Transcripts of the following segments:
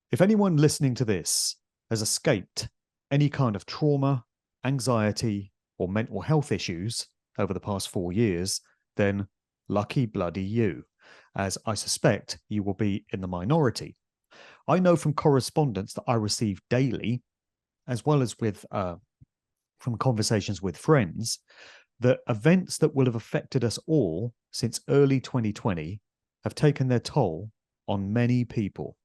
If anyone listening to this has escaped any kind of trauma, anxiety, or mental health issues over the past 4 years, then lucky bloody you, as I suspect you will be in the minority. I know from correspondence that I receive daily, as well as from conversations with friends, that events that will have affected us all since early 2020 have taken their toll on many people.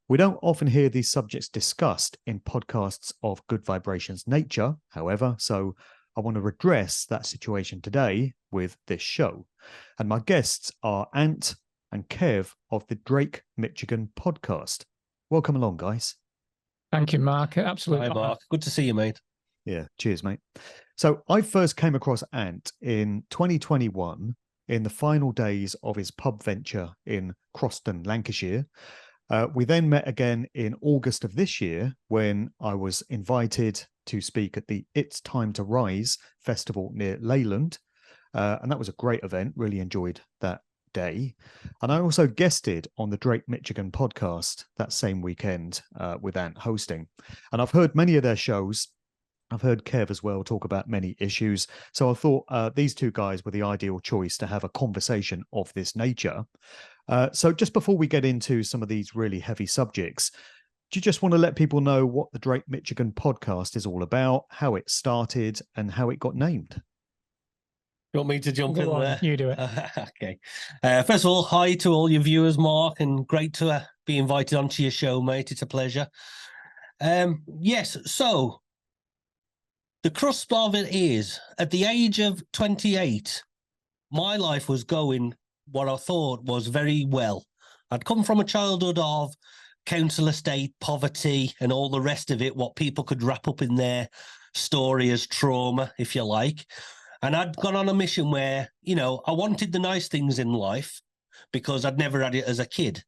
We don't often hear these subjects discussed in podcasts of Good Vibrations nature, however, so I want to redress that situation today with this show. And my guests are Ant and Kev of the Drake Michigan podcast. Welcome along, guys. Thank you, Mark. Absolutely. Hi, Mark. Good to see you, mate. Yeah, cheers, mate. So I first came across Ant in 2021 in the final days of his pub venture in Croston, Lancashire. We then met again in August of this year when I was invited to speak at the It's Time to Rise festival near Leyland. And that was a great event. Really enjoyed that day. And I also guested on the Drake Michigan podcast that same weekend with Ant hosting. And I've heard many of their shows. I've heard Kev as well talk about many issues. So I thought these two guys were the ideal choice to have a conversation of this nature. So just before we get into some of these really heavy subjects, do you just want to let people know what the Drake Michigan podcast is all about, how it started, and how it got named? You want me to jump in there? You do it. Okay. First of all, hi to all your viewers, Mark, and great to be invited onto your show, mate. It's a pleasure. Yes, so the crust of it is, at the age of 28, my life was going what I thought was very well. I'd come from a childhood of council estate, poverty, and all the rest of it, what people could wrap up in their story as trauma, if you like. And I'd gone on a mission where, I wanted the nice things in life because I'd never had it as a kid.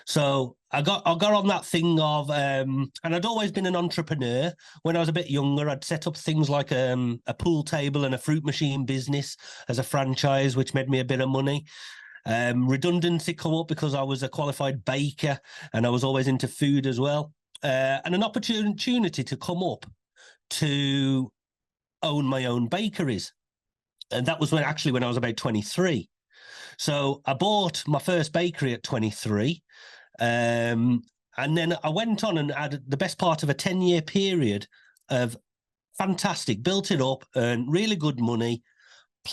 So I got on that thing of, and I'd always been an entrepreneur. When I was a bit younger, I'd set up things like a pool table and a fruit machine business as a franchise, which made me a bit of money. Redundancy come up because I was a qualified baker and I was always into food as well. And an opportunity to come up to own my own bakeries. And that was when I was about 23. So I bought my first bakery at 23. And then I went on and had the best part of a 10-year period of fantastic, built it up, earned really good money,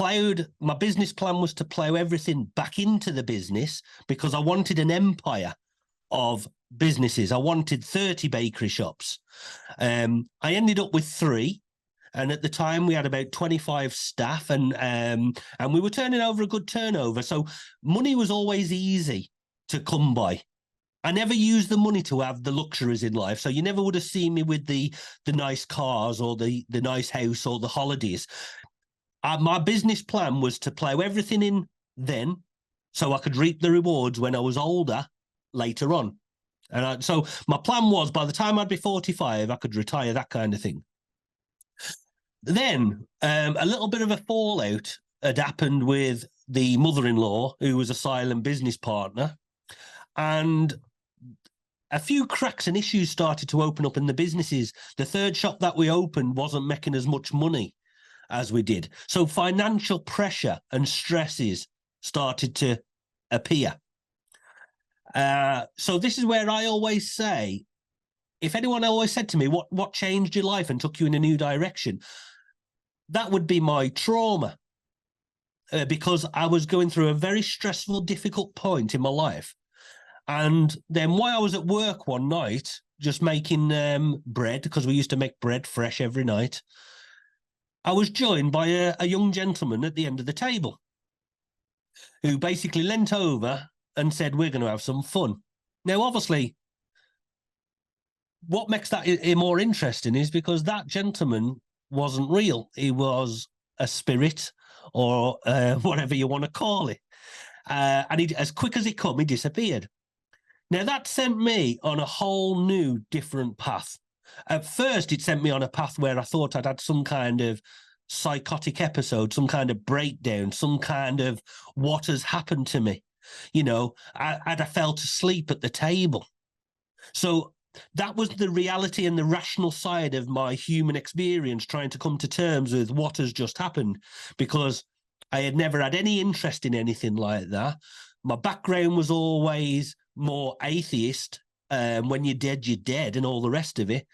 my business plan was to plow everything back into the business because I wanted an empire of businesses. I wanted 30 bakery shops. I ended up with 3. And at the time, we had about 25 staff, and we were turning over a good turnover. So money was always easy to come by. I never used the money to have the luxuries in life. So you never would have seen me with the nice cars or the nice house or the holidays. My business plan was to plow everything in then so I could reap the rewards when I was older later on. And so my plan was by the time I'd be 45, I could retire, that kind of thing. Then a little bit of a fallout had happened with the mother-in-law, who was a silent business partner, and a few cracks and issues started to open up in the businesses. The third shop that we opened wasn't making as much money as we did. So financial pressure and stresses started to appear. So this is where I always say, if anyone always said to me, what changed your life and took you in a new direction? That would be my trauma, because I was going through a very stressful, difficult point in my life. And then while I was at work one night, just making bread, because we used to make bread fresh every night, I was joined by a young gentleman at the end of the table who basically leant over and said, "We're going to have some fun." Now, obviously, what makes that more interesting is because that gentleman wasn't real. He was a spirit, or whatever you want to call it. And he, as quick as it come, he disappeared. Now, that sent me on a whole new, different path. At first, it sent me on a path where I thought I'd had some kind of psychotic episode, some kind of breakdown, some kind of what has happened to me. I fell asleep at the table. So that was the reality and the rational side of my human experience, trying to come to terms with what has just happened, because I had never had any interest in anything like that. My background was always more atheist. When you're dead, and all the rest of it.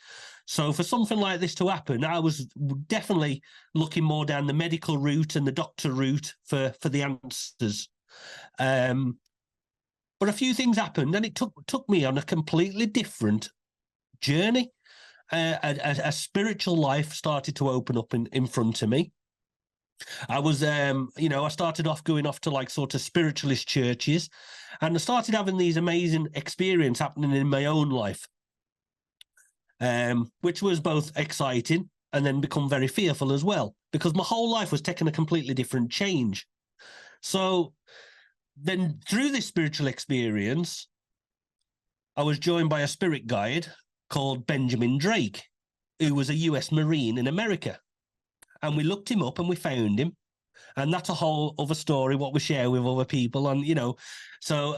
So for something like this to happen, I was definitely looking more down the medical route and the doctor route for the answers. But a few things happened, and it took me on a completely different journey. A spiritual life started to open up in front of me. I was, I started off going off to like sort of spiritualist churches, and I started having these amazing experiences happening in my own life, which was both exciting and then become very fearful as well, because my whole life was taking a completely different change. So then through this spiritual experience, I was joined by a spirit guide called Benjamin Drake, who was a US Marine in America. And we looked him up and we found him. And that's a whole other story, what we share with other people. And, so,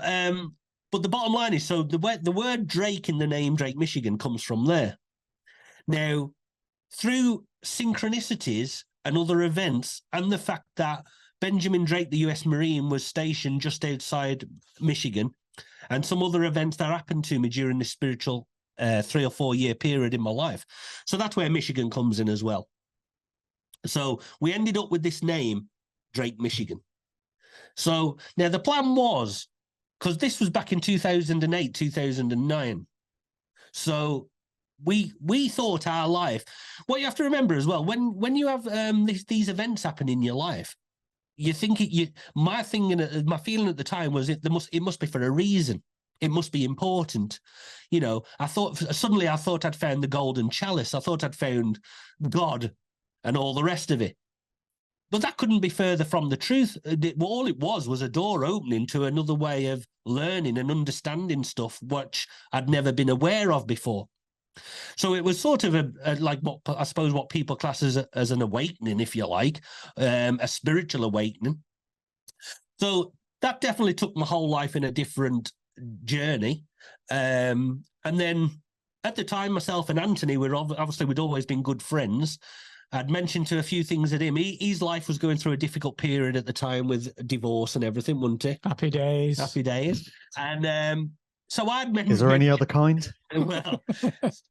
but the bottom line is, so the word Drake in the name Drake, Michigan comes from there. Now, through synchronicities and other events, and the fact that Benjamin Drake, the US Marine, was stationed just outside Michigan, and some other events that happened to me during this spiritual 3 or 4 year period in my life. So that's where Michigan comes in as well. So we ended up with this name, Drake, Michigan. So now the plan was, because this was back in 2008, 2009. So we thought our life, what you have to remember as well, when you have these events happen in your life, you think my feeling at the time was it must be for a reason. It must be important. I thought I'd found the golden chalice. I thought I'd found God and all the rest of it. But that couldn't be further from the truth. All it was a door opening to another way of learning and understanding stuff which I'd never been aware of before. So it was sort of what people class as an awakening, if you like, a spiritual awakening. So that definitely took my whole life in a different journey. And then at the time, myself and Anthony we'd always been good friends. I'd mentioned to a few things at him. His life was going through a difficult period at the time with divorce and everything, wasn't it? Happy days. Happy days. And so I'd mentioned... Is there any other kind? Well,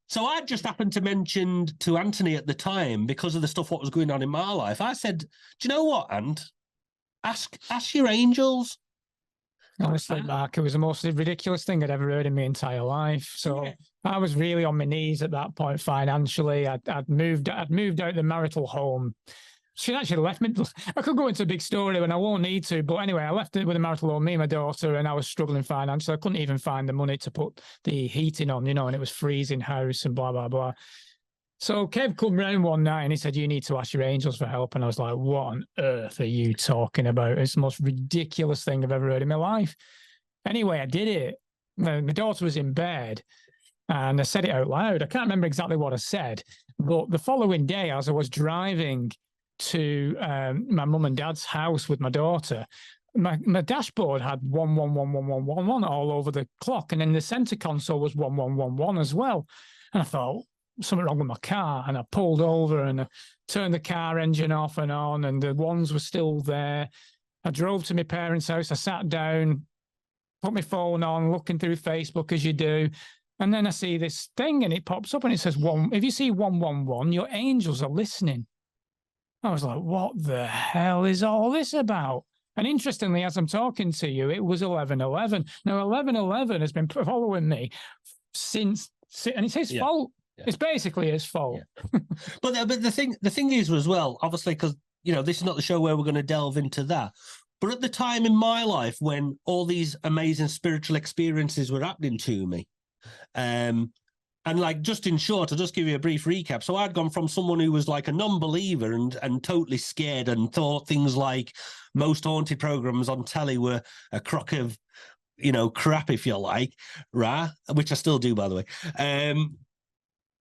so I just happened to mention to Anthony at the time, because of the stuff what was going on in my life, I said, do you know what, Ant? Ask your angels. Honestly, Mark, it was the most ridiculous thing I'd ever heard in my entire life. So yeah. I was really on my knees at that point financially. I'd moved out the marital home. She actually left me. I could go into a big story and I won't need to. But anyway, I left it with a marital home, me and my daughter, and I was struggling financially. I couldn't even find the money to put the heating on, and it was freezing house and blah, blah, blah. So Kev come round one night and he said, you need to ask your angels for help. And I was like, what on earth are you talking about? It's the most ridiculous thing I've ever heard in my life. Anyway, I did it. My daughter was in bed and I said it out loud. I can't remember exactly what I said, but the following day, as I was driving to my mum and dad's house with my daughter, my dashboard had 111111 all over the clock. And then the center console was 1111 as well. And I thought, something wrong with my car, and I pulled over and I turned the car engine off and on, and the ones were still there. I drove to my parents' house. I sat down, put my phone on, looking through Facebook as you do, and then I see this thing and it pops up and it says, if you see 111, your angels are listening. I was like, what the hell is all this about? And interestingly, as I'm talking to you, it was 1111. Now 1111 has been following me since, and it's his fault. Yeah. It's basically his fault. Yeah. but the thing is as well, obviously, because this is not the show where we're going to delve into that. But at the time in my life when all these amazing spiritual experiences were happening to me, and like, just in short, I'll just give you a brief recap. So I'd gone from someone who was like a non-believer and totally scared and thought things like most haunted programs on telly were a crock of, crap, if you like, right? Which I still do, by the way.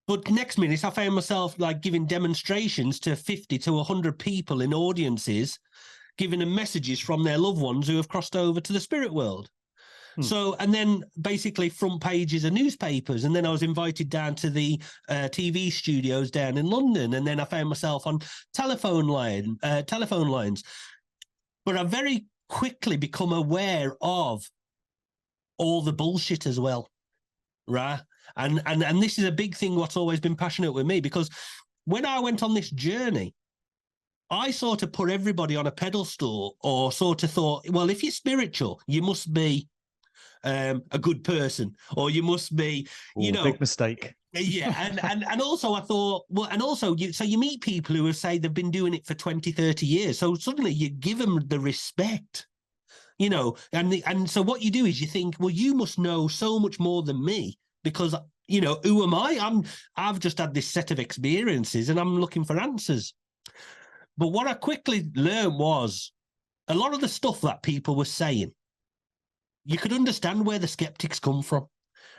But next minute, I found myself like giving demonstrations to 50 to 100 people in audiences, giving them messages from their loved ones who have crossed over to the spirit world. So, and then basically front pages of newspapers. And then I was invited down to the TV studios down in London. And then I found myself on telephone lines. But I very quickly become aware of all the bullshit as well, right? And this is a big thing what's always been passionate with me, because when I went on this journey, I sort of put everybody on a pedestal, or sort of thought, well, if you're spiritual, you must be a good person, or you must be, you know, big mistake. Yeah. And also I thought, well, and also you meet people who say they've been doing it for 20, 30 years. So suddenly you give them the respect, you know, and so what you do is you think, well, you must know so much more than me, because, you know, who am I? I've just had this set of experiences and I'm looking for answers. But what I quickly learned was a lot of the stuff that people were saying, you could understand where the skeptics come from,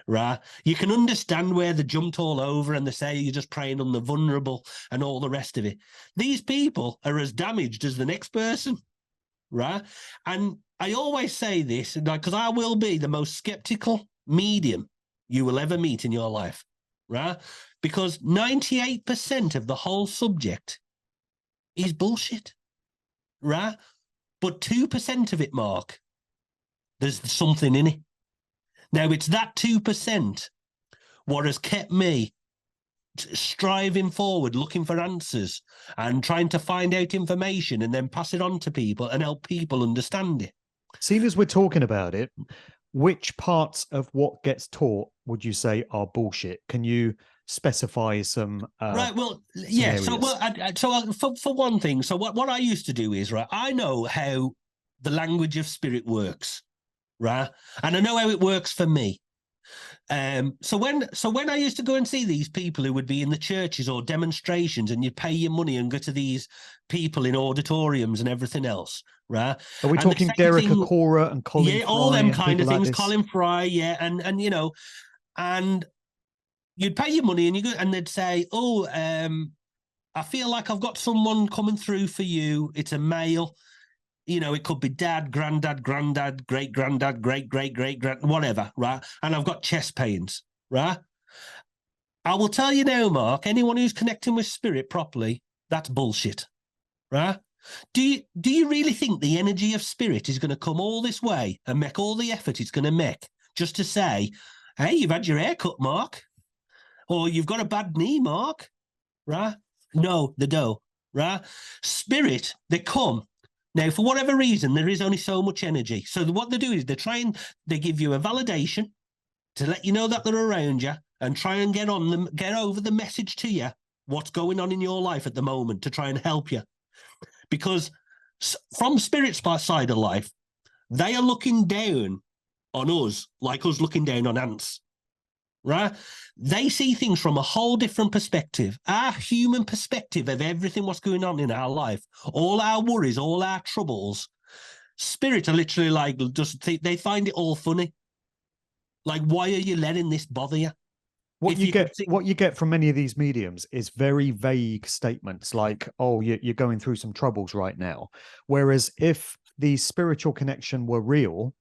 right? You can understand where they jumped all over and they say you're just preying on the vulnerable and all the rest of it. These people are as damaged as the next person, right? And I always say this, because I will be the most skeptical medium you will ever meet in your life, right? Because 98% of the whole subject is bullshit, right? But 2% of it, Mark, there's something in it. Now, it's that 2% what has kept me striving forward, looking for answers and trying to find out information and then pass it on to people and help people understand it. Seeing as we're talking about it, which parts of what gets taught would you say are bullshit? Can you specify some right, well, yeah, areas? For one thing, so what I used to do is, right, I know how the language of spirit works, right? And I know how it works for me. So when I used to go and see these people who would be in the churches or demonstrations, and you'd pay your money and go to these people in auditoriums and everything else, right? Are we and talking Derek Acora and Colin Yeah, Fry all them kind of like things, this? Colin Fry, yeah, and you know, and you'd pay your money and you go, and they'd say, oh, I feel like I've got someone coming through for you. It's a male. You know, it could be dad, granddad, great granddad, great grand, whatever, right? And I've got chest pains, right? I will tell you now, Mark, anyone who's connecting with spirit properly, that's bullshit, right? Do you really think the energy of spirit is going to come all this way and make all the effort it's going to make just to say, hey, you've had your hair cut, Mark, or you've got a bad knee, Mark, right? No, they don't, right? Spirit, they come. Now, for whatever reason, there is only so much energy. So what they do is they give you a validation to let you know that they're around you and try and get over the message to you, what's going on in your life at the moment, to try and help you. Because from spirit's side of life, they are looking down on us like us looking down on ants, right? They see things from a whole different perspective, our human perspective of everything what's going on in our life, all our worries, all our troubles. Spirit are literally like, they find it all funny. Like, why are you letting this bother you? What you get from many of these mediums is very vague statements like, oh, you're going through some troubles right now. Whereas if the spiritual connection were real,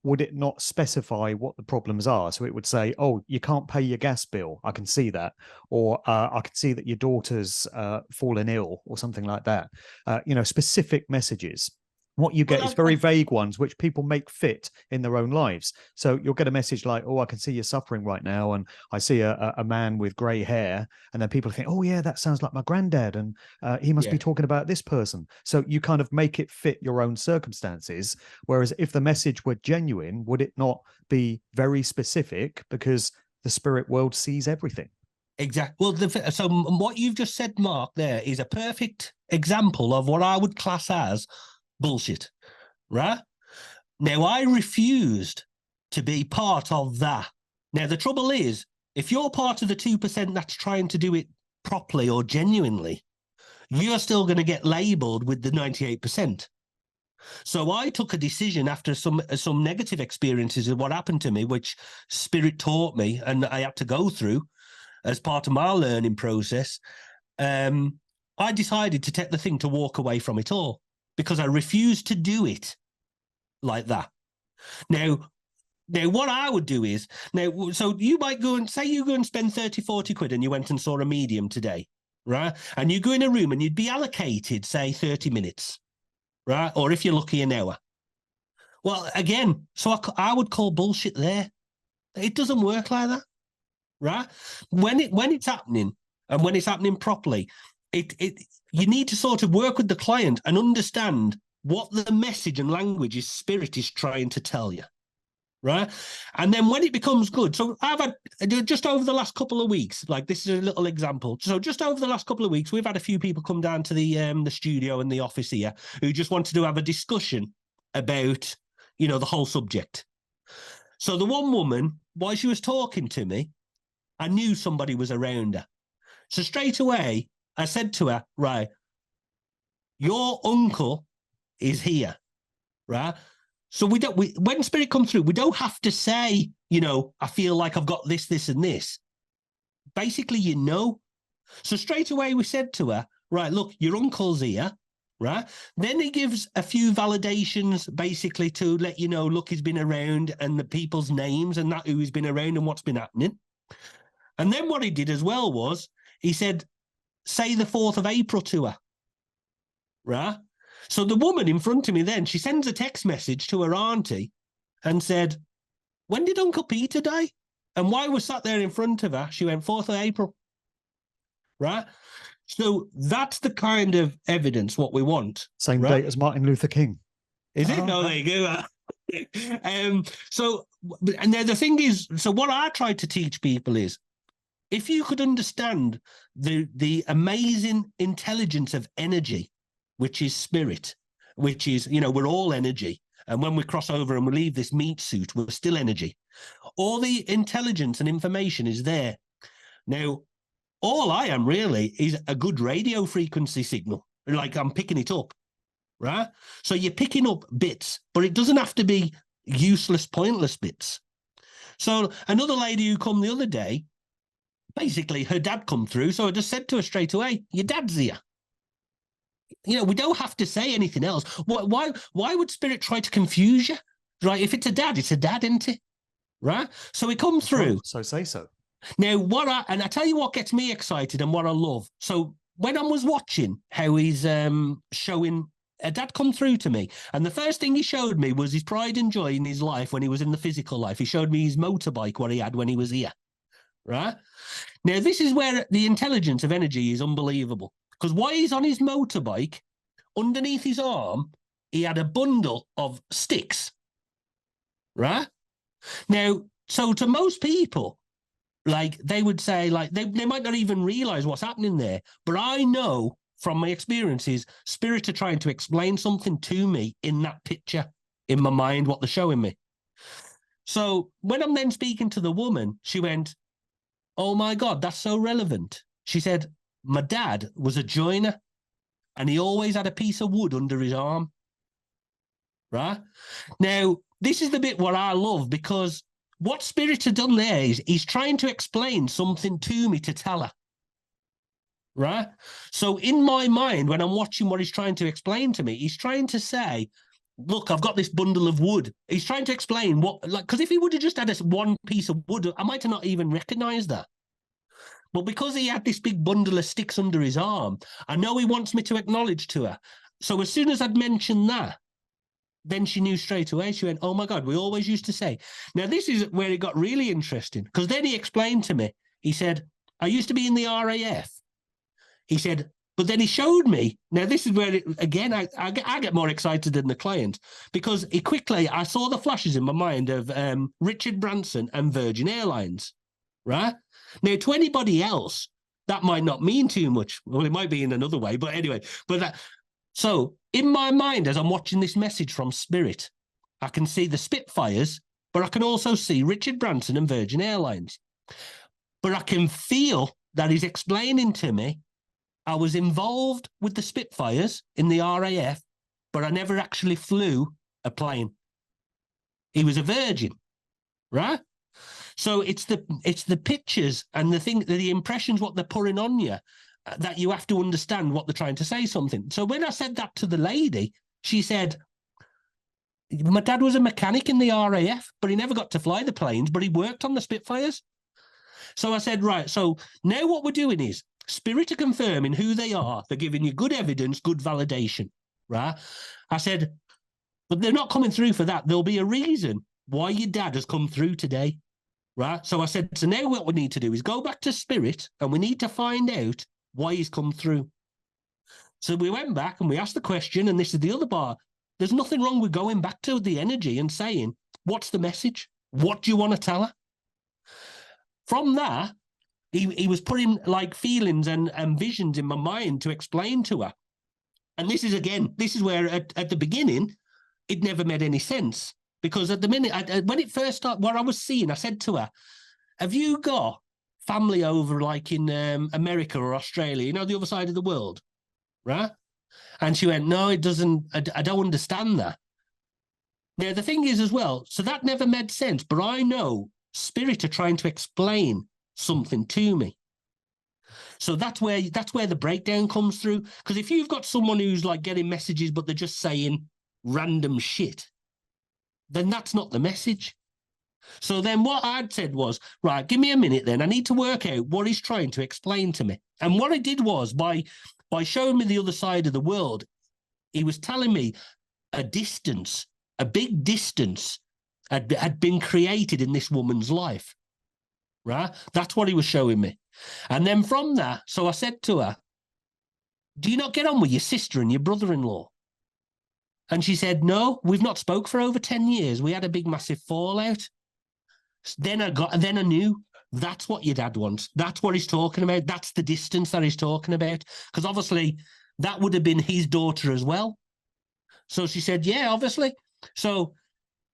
would it not specify what the problems are? So it would say, oh, you can't pay your gas bill. I can see that. Or I can see that your daughter's fallen ill or something like that. Specific messages. What you get is very vague ones, which people make fit in their own lives. So you'll get a message like, oh, I can see you're suffering right now. And I see a man with gray hair. And then people think, oh, yeah, that sounds like my granddad. And he must be talking about this person. So you kind of make it fit your own circumstances. Whereas if the message were genuine, would it not be very specific, because the spirit world sees everything? Exactly. Well, so what you've just said, Mark, there is a perfect example of what I would class as bullshit, right? Now, I refused to be part of that. Now, the trouble is, if you're part of the 2% that's trying to do it properly or genuinely, you're still going to get labeled with the 98%. So I took a decision after some negative experiences of what happened to me, which spirit taught me and I had to go through as part of my learning process. I decided to take the thing to walk away from it all, because I refused to do it like that. Now, what I would do is, so you might go and spend 30, 40 quid and you went and saw a medium today, right? And you go in a room and you'd be allocated, say, 30 minutes, right? Or if you're lucky, an hour. Well, again, so I would call bullshit there. It doesn't work like that, right? When it's happening and when it's happening properly, you need to sort of work with the client and understand what the message and language is spirit is trying to tell you. Right. And then when it becomes good, so I've had just over the last couple of weeks, like this is a little example. So just over the last couple of weeks, we've had a few people come down to the studio and the office here who just wanted to have a discussion about, the whole subject. So the one woman, while she was talking to me, I knew somebody was around her. So straight away, I said to her, right, your uncle is here, right? So when spirit comes through, we don't have to say, I feel like I've got this, this, and this. Basically, So straight away we said to her, right, look, your uncle's here, right? Then he gives a few validations, basically, to let you know, look, he's been around and the people's names and that who he's been around and what's been happening. And then what he did as well was he said, say the 4th of April to her, right? So the woman in front of me then, she sends a text message to her auntie and said, when did Uncle Peter die? And while we sat there in front of her, she went 4th of April. Right? So that's the kind of evidence what we want. Same right? date as Martin Luther King. Is it? No, there you go. So, and then the thing is, so what I try to teach people is, if you could understand the amazing intelligence of energy, which is spirit, which is, we're all energy. And when we cross over and we leave this meat suit, we're still energy. All the intelligence and information is there. Now, all I am really is a good radio frequency signal. Like I'm picking it up, right? So you're picking up bits, but it doesn't have to be useless, pointless bits. So another lady who come the other day, basically her dad come through. So I just said to her straight away, your dad's here. We don't have to say anything else. Why would spirit try to confuse you? Right? If it's a dad, isn't it? Right? So he comes through. So say so. Now, I tell you what gets me excited and what I love. So when I was watching how he's showing, a dad come through to me, and the first thing he showed me was his pride and joy in his life when he was in the physical life. He showed me his motorbike, what he had when he was here. Right? Now, this is where the intelligence of energy is unbelievable. Because while he's on his motorbike, underneath his arm, he had a bundle of sticks, right? Now, so to most people, like they would say, like they might not even realize what's happening there. But I know from my experiences, spirits are trying to explain something to me in that picture, in my mind, what they're showing me. So when I'm then speaking to the woman, she went, oh my God, that's so relevant. She said, my dad was a joiner and he always had a piece of wood under his arm. Right? Now, this is the bit what I love, because what Spirit had done there is he's trying to explain something to me to tell her. Right? So in my mind, when I'm watching what he's trying to explain to me, he's trying to say, look, I've got this bundle of wood. He's trying to explain because if he would have just had this one piece of wood, I might have not even recognized that. But because he had this big bundle of sticks under his arm, I know he wants me to acknowledge to her. So as soon as I'd mentioned that, then she knew straight away. She went, oh my God, we always used to say. Now, this is where it got really interesting, because then he explained to me, he said, I used to be in the RAF. He said, but then he showed me. Now, this is where, again, I get more excited than the client, because I saw the flashes in my mind of Richard Branson and Virgin Airlines, right? Now, to anybody else, that might not mean too much. Well, it might be in another way, but anyway. So in my mind, as I'm watching this message from Spirit, I can see the Spitfires, but I can also see Richard Branson and Virgin Airlines. But I can feel that he's explaining to me, I was involved with the Spitfires in the RAF, but I never actually flew a plane. He was a virgin, right? So it's the pictures and the impressions, what they're putting on you, that you have to understand what they're trying to say something. So when I said that to the lady, she said, My dad was a mechanic in the RAF, but he never got to fly the planes, but he worked on the Spitfires. So I said, right, so now what we're doing is spirit are confirming who they are. They're giving you good evidence, good validation, right? I said, but they're not coming through for that. There'll be a reason why your dad has come through today, right? So I said, so now what we need to do is go back to spirit and we need to find out why he's come through. So we went back and we asked the question, and this is the other part. There's nothing wrong with going back to the energy and saying, what's the message? What do you want to tell her? From that, he was putting like feelings and visions in my mind to explain to her. And this is where at the beginning, it never made any sense. Because at the minute, when it first started, what I was seeing, I said to her, have you got family over like in America or Australia, the other side of the world, right? And she went, no, it doesn't, I don't understand that. Now, the thing is as well, so that never made sense, but I know spirit are trying to explain something to me. So that's where the breakdown comes through. Because if you've got someone who's like getting messages, but they're just saying random shit, then that's not the message. So then what I'd said was, right, give me a minute then. I need to work out what he's trying to explain to me. And what I did was by showing me the other side of the world, he was telling me a distance, a big distance had been created in this woman's life, right? That's what he was showing me. And then from that, so I said to her, do you not get on with your sister and your brother-in-law? And she said, no, we've not spoke for over 10 years. We had a big, massive fallout. Then I knew that's what your dad wants. That's what he's talking about. That's the distance that he's talking about. Because obviously that would have been his daughter as well. So she said, yeah, obviously. So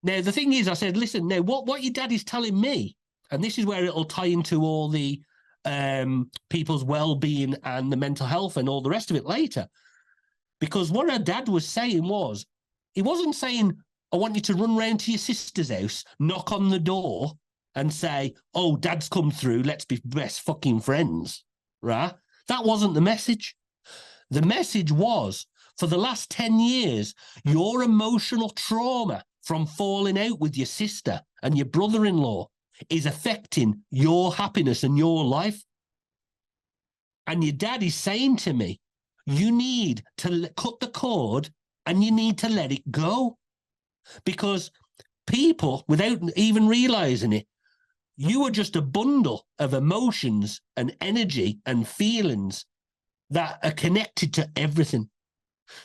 now the thing is, I said, listen, now what your dad is telling me, and this is where it'll tie into all the people's well-being and the mental health and all the rest of it later. Because what her dad was saying was, he wasn't saying, I want you to run round to your sister's house, knock on the door and say, oh, dad's come through, let's be best fucking friends, right? That wasn't the message. The message was, for the last 10 years, your emotional trauma from falling out with your sister and your brother-in-law is affecting your happiness and your life. And your dad is saying to me, you need to cut the cord and you need to let it go. Because people, without even realizing it, you are just a bundle of emotions and energy and feelings that are connected to everything.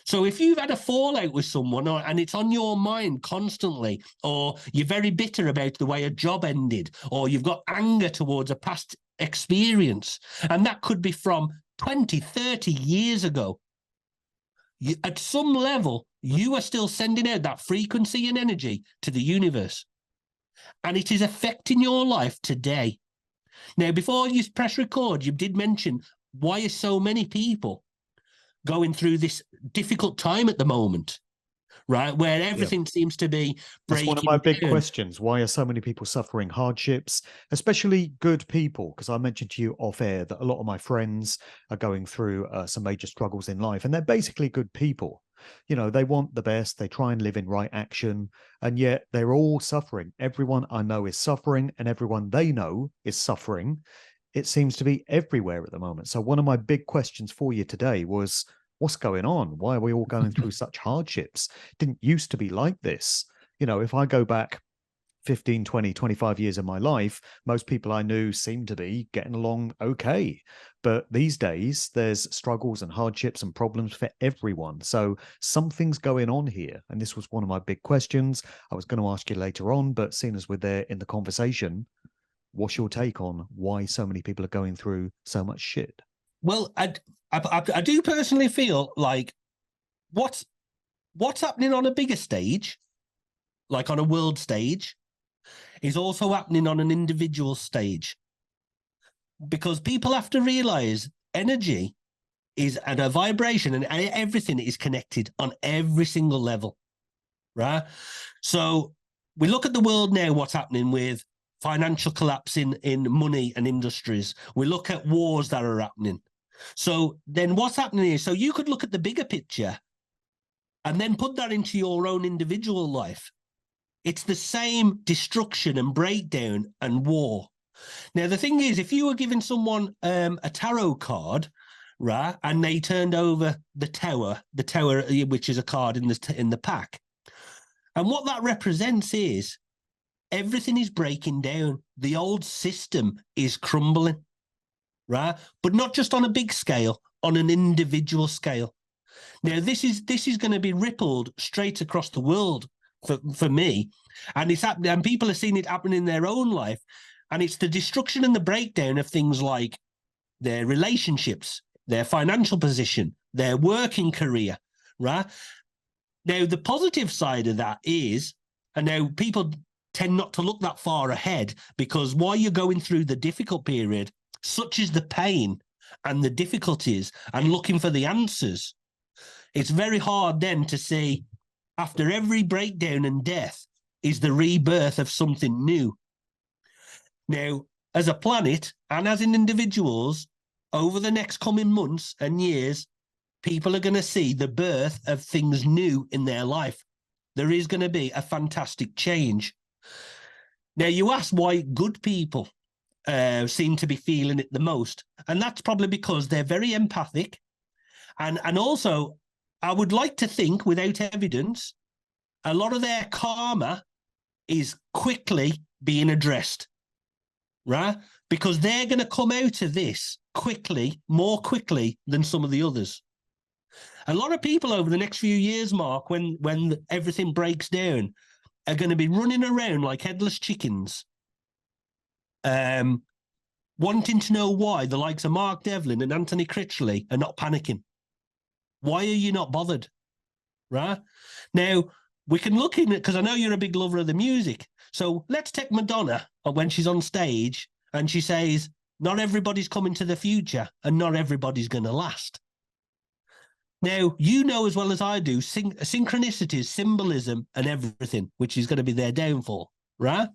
So if you've had a fallout with someone and it's on your mind constantly, or you're very bitter about the way a job ended, or you've got anger towards a past experience, and that could be from 20, 30 years ago, at some level, you are still sending out that frequency and energy to the universe. And it is affecting your life today. Now, before you press record, you did mention, why are so many people going through this difficult time at the moment, right? Where everything seems to be breaking. That's one of my big questions. Why are so many people suffering hardships, especially good people? Because I mentioned to you off air that a lot of my friends are going through some major struggles in life, and they're basically good people. They want the best, they try and live in right action, and yet they're all suffering. Everyone I know is suffering, and everyone they know is suffering. It seems to be everywhere at the moment. So one of my big questions for you today was, what's going on? Why are we all going through such hardships? Didn't used to be like this. If I go back 15, 20, 25 years of my life, most people I knew seemed to be getting along okay. But these days, there's struggles and hardships and problems for everyone. So something's going on here. And this was one of my big questions. I was going to ask you later on, but seeing as we're there in the conversation, what's your take on why so many people are going through so much shit? Well, I do personally feel like what's happening on a bigger stage, like on a world stage, is also happening on an individual stage. Because people have to realize energy is at a vibration, and everything is connected on every single level, right? So we look at the world now, what's happening with financial collapse in money and industries. We look at wars that are happening. So then what's happening is, so you could look at the bigger picture and then put that into your own individual life, it's the same destruction and breakdown and war. Now, the thing is, if you were giving someone a tarot card, right, and they turned over the tower, which is a card in the pack, and what that represents is everything is breaking down. The old system is crumbling, right? But not just on a big scale, on an individual scale. Now, this is going to be rippled straight across the world for me, and it's happening, and people are seeing it happen in their own life, and it's the destruction and the breakdown of things like their relationships, their financial position, their working career, right? Now, the positive side of that is, and now people tend not to look that far ahead, because while you're going through the difficult period, such as the pain and the difficulties and looking for the answers, it's very hard then to see, after every breakdown and death is the rebirth of something new. Now, as a planet and as in individuals, over the next coming months and years, people are going to see the birth of things new in their life. There is going to be a fantastic change. Now, you ask why good people seem to be feeling it the most, and that's probably because they're very empathic. And also, I would like to think, without evidence, a lot of their karma is quickly being addressed, right? Because they're going to come out of this quickly, more quickly than some of the others. A lot of people over the next few years, Mark, when everything breaks down, are going to be running around like headless chickens, wanting to know why the likes of Mark Devlin and Anthony Critchley are not panicking. Why are you not bothered? Right? Now, we can look in it, because I know you're a big lover of the music. So let's take Madonna when she's on stage and she says, not everybody's coming to the future and not everybody's going to last. Now, you know as well as I do, synchronicities, symbolism and everything, which is going to be their downfall, right?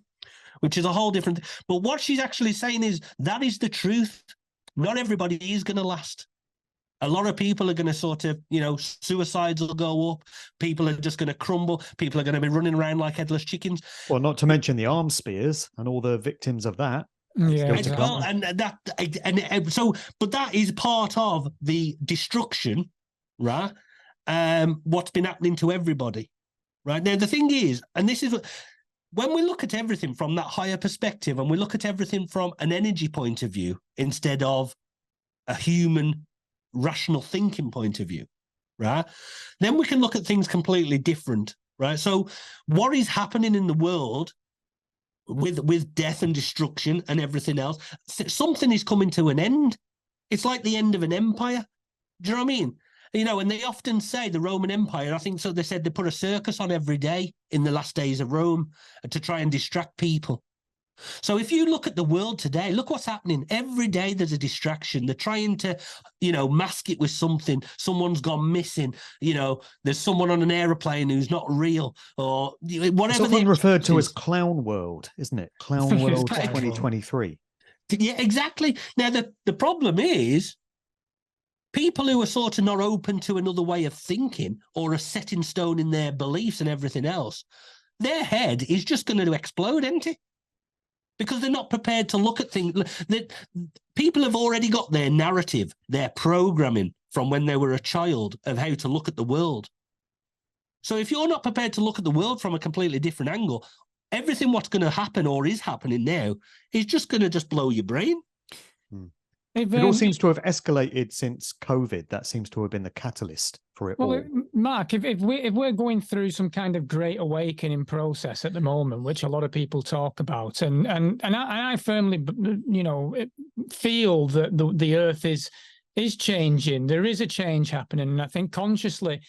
Which is a whole different... But what she's actually saying is, that is the truth. Not everybody is going to last. A lot of people are going to sort of, suicides will go up. People are just going to crumble. People are going to be running around like headless chickens. Well, not to mention the arm spears and all the victims of that. Yeah, Still to Well, come. but that is part of the destruction, right? What's been happening to everybody, right? Now, the thing is, and this is when we look at everything from that higher perspective, and we look at everything from an energy point of view instead of a human rational thinking point of view, right? Then we can look at things completely different, right? So what is happening in the world with death and destruction and everything else, something is coming to an end. It's like the end of an empire. Do you know what I mean? And they often say the Roman Empire, I think so, they said they put a circus on every day in the last days of Rome to try and distract people. So if you look at the world today, look what's happening. Every day there's a distraction. They're trying to, mask it with something. Someone's gone missing. There's someone on an aeroplane who's not real, or whatever. It's often referred to as Clown World, isn't it? Clown World 2023. Yeah, exactly. Now, the problem is people who are sort of not open to another way of thinking or are set in stone in their beliefs and everything else, their head is just going to explode, isn't it? Because they're not prepared to look at things. That people have already got their narrative, their programming from when they were a child of how to look at the world. So if you're not prepared to look at the world from a completely different angle, everything what's going to happen or is happening now is just going to just blow your brain. It all seems to have escalated since COVID. That seems to have been the catalyst for it all. Mark, if we're going through some kind of great awakening process at the moment, which a lot of people talk about, and I firmly, feel that the Earth is changing. There is a change happening, and I think consciousness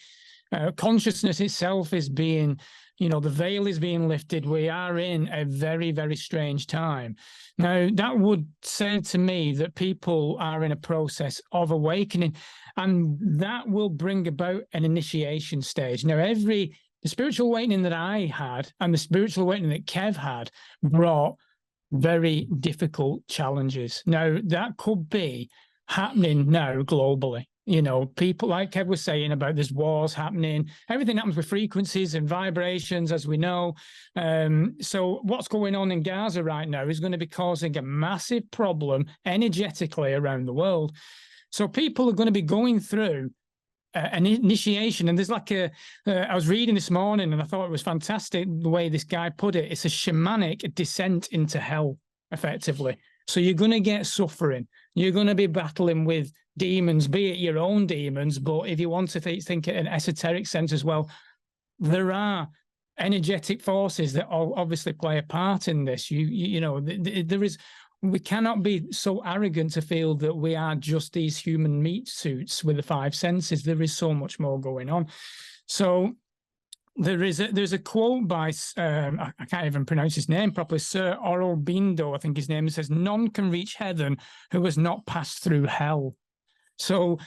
itself is being, the veil is being lifted. We are in a very, very strange time. Now, that would say to me that people are in a process of awakening, and that will bring about an initiation stage. Now, the spiritual awakening that I had and the spiritual awakening that Kev had brought very difficult challenges. Now, that could be happening now globally. You know, people, like Kev was saying about there's wars happening. Everything happens with frequencies and vibrations, as we know. So what's going on in Gaza right now is going to be causing a massive problem energetically around the world. So people are going to be going through an initiation. And there's like I was reading this morning and I thought it was fantastic the way this guy put it. It's a shamanic descent into hell, effectively. So you're going to get suffering. You're going to be battling with demons, be it your own demons, but if you want to think in an esoteric sense as well, there are energetic forces that obviously play a part in this. You know, there is. We cannot be so arrogant to feel that we are just these human meat suits with the five senses. There is so much more going on. So there's a quote by I can't even pronounce his name properly, Sir Aurobindo, I think his name. It says, "None can reach heaven who has not passed through hell." So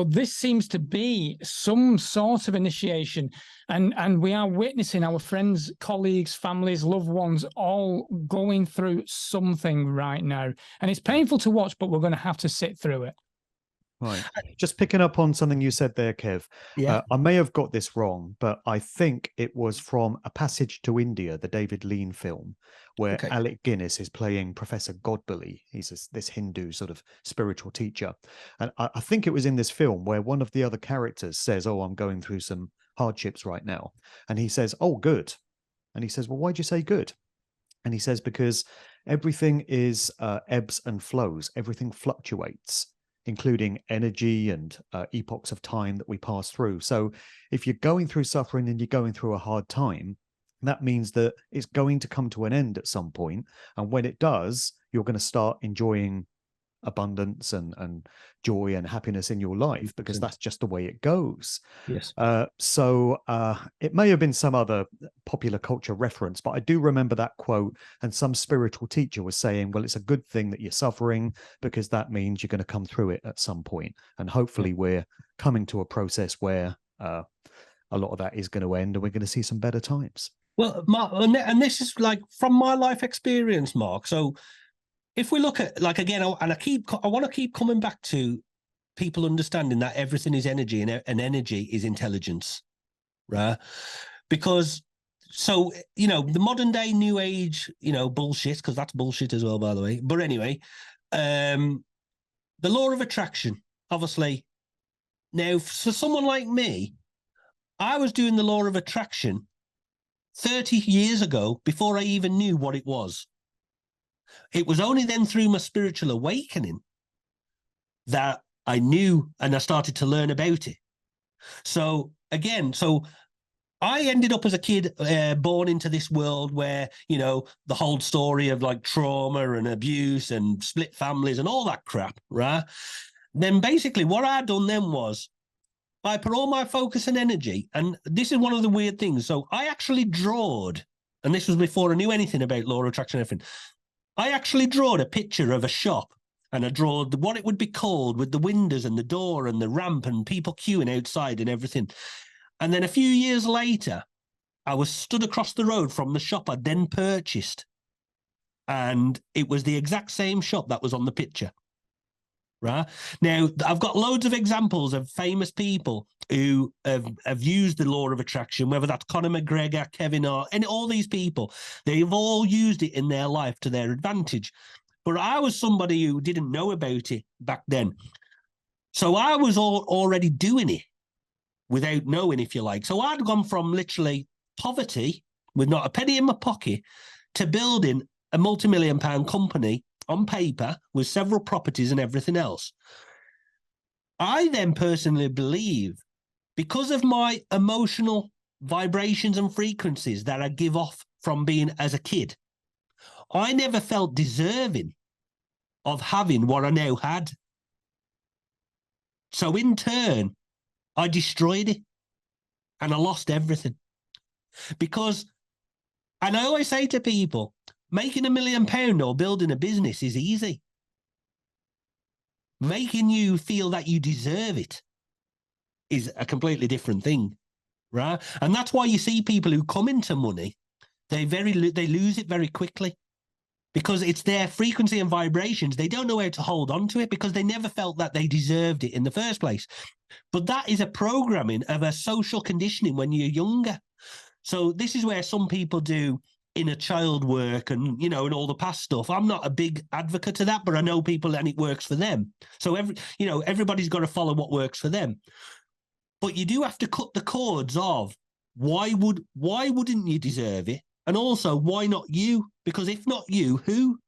this seems to be some sort of initiation, and we are witnessing our friends, colleagues, families, loved ones all going through something right now. And it's painful to watch, but we're going to have to sit through it. Right. Just picking up on something you said there, Kev. Yeah. I may have got this wrong, but I think it was from A Passage to India, the David Lean film, where Alec Guinness is playing Professor Godbally. He's this Hindu sort of spiritual teacher. And I think it was in this film where one of the other characters says, "Oh, I'm going through some hardships right now." And he says, "Oh, good." And he says, "Well, why'd you say good?" And he says, "Because everything is ebbs and flows. Everything fluctuates, including energy and epochs of time that we pass through. So if you're going through suffering and you're going through a hard time, that means that it's going to come to an end at some point. And when it does, you're going to start enjoying abundance and joy and happiness in your life, because that's just the way it goes." Yes. So it may have been some other popular culture reference, but I do remember that quote, and some spiritual teacher was saying, well, it's a good thing that you're suffering, because that means you're going to come through it at some point. And hopefully we're coming to a process where a lot of that is going to end and we're going to see some better times. Well, Mark, and this is like from my life experience, Mark. So if we look at, like, again, and I want to keep coming back to people understanding that everything is energy, and energy is intelligence, right? Because, so, you know, the modern day new age, you know, bullshit, because that's bullshit as well, by the way. But anyway, the law of attraction, obviously. Now, for someone like me, I was doing the law of attraction 30 years ago before I even knew what it was. It was only then through my spiritual awakening that I knew and I started to learn about it. So again, I ended up as a kid born into this world where, you know, the whole story of like trauma and abuse and split families and all that crap, right? Then basically what I done then was I put all my focus and energy, and this is one of the weird things. So I actually drawed, and this was before I knew anything about law of attraction and everything. I actually drawed a picture of a shop, and I drawed what it would be called with the windows and the door and the ramp and people queuing outside and everything. And then a few years later, I was stood across the road from the shop I'd then purchased. And it was the exact same shop that was on the picture. Right? Now, I've got loads of examples of famous people who have used the law of attraction, whether that's Conor McGregor, Kev Ant, and all these people. They've all used it in their life to their advantage. But I was somebody who didn't know about it back then. So I was already doing it without knowing, if you like. So I'd gone from literally poverty with not a penny in my pocket to building a multi-million-pound company on paper with several properties and everything else. I then personally believe, because of my emotional vibrations and frequencies that I give off from being as a kid, I never felt deserving of having what I now had. So in turn, I destroyed it and I lost everything. Because, and I always say to people, making £1 million or building a business is easy. Making you feel that you deserve it is a completely different thing, right? And that's why you see people who come into money, they lose it very quickly, because it's their frequency and vibrations. They don't know how to hold on to it because they never felt that they deserved it in the first place. But that is a programming of a social conditioning when you're younger. So this is where some people do inner child work and, you know, and all the past stuff. I'm not a big advocate of that, but I know people and it works for them. So everybody's got to follow what works for them. But you do have to cut the cords of why wouldn't you deserve it? And also, why not you? Because if not you, who?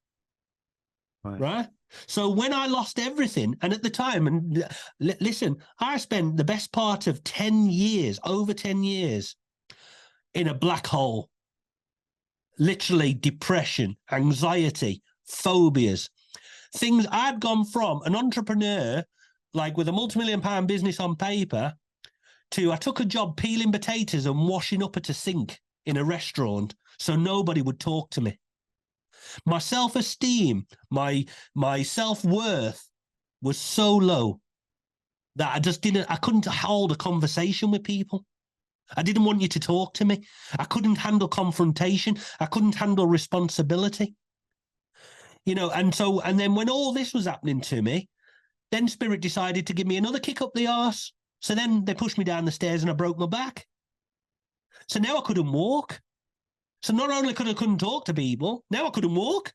Right? So when I lost everything, and at the time, and listen, I spent the best part of 10 years, over 10 years, in a black hole. Literally depression, anxiety, phobias, things. I'd gone from an entrepreneur, like with a multi-million-pound business on paper, to I took a job peeling potatoes and washing up at a sink in a restaurant so nobody would talk to me. My self-esteem, my self-worth was so low that I couldn't hold a conversation with people. I didn't want you to talk to me. I couldn't handle confrontation. I couldn't handle responsibility. You know, and then when all this was happening to me, then Spirit decided to give me another kick up the arse. So then they pushed me down the stairs and I broke my back. So now I couldn't walk. So not only couldn't talk to people, now I couldn't walk.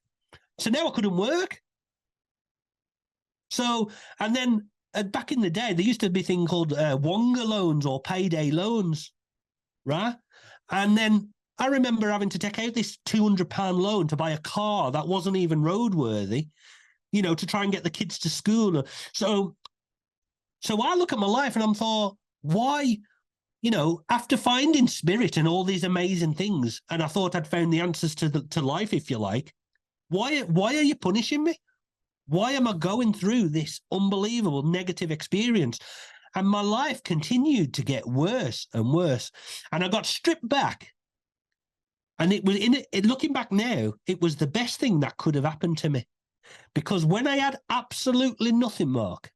So now I couldn't work. So, and then back in the day, there used to be a thing called Wonga loans or payday loans, right? And then I remember having to take out this £200 loan to buy a car that wasn't even roadworthy, you know, to try and get the kids to school. So I look at my life and I'm thought, why, you know, after finding Spirit and all these amazing things, and I thought I'd found the answers to life, if you like, why are you punishing me? Why am I going through this unbelievable negative experience? And my life continued to get worse and worse. And I got stripped back. And it was looking back now, it was the best thing that could have happened to me. Because when I had absolutely nothing, Mark,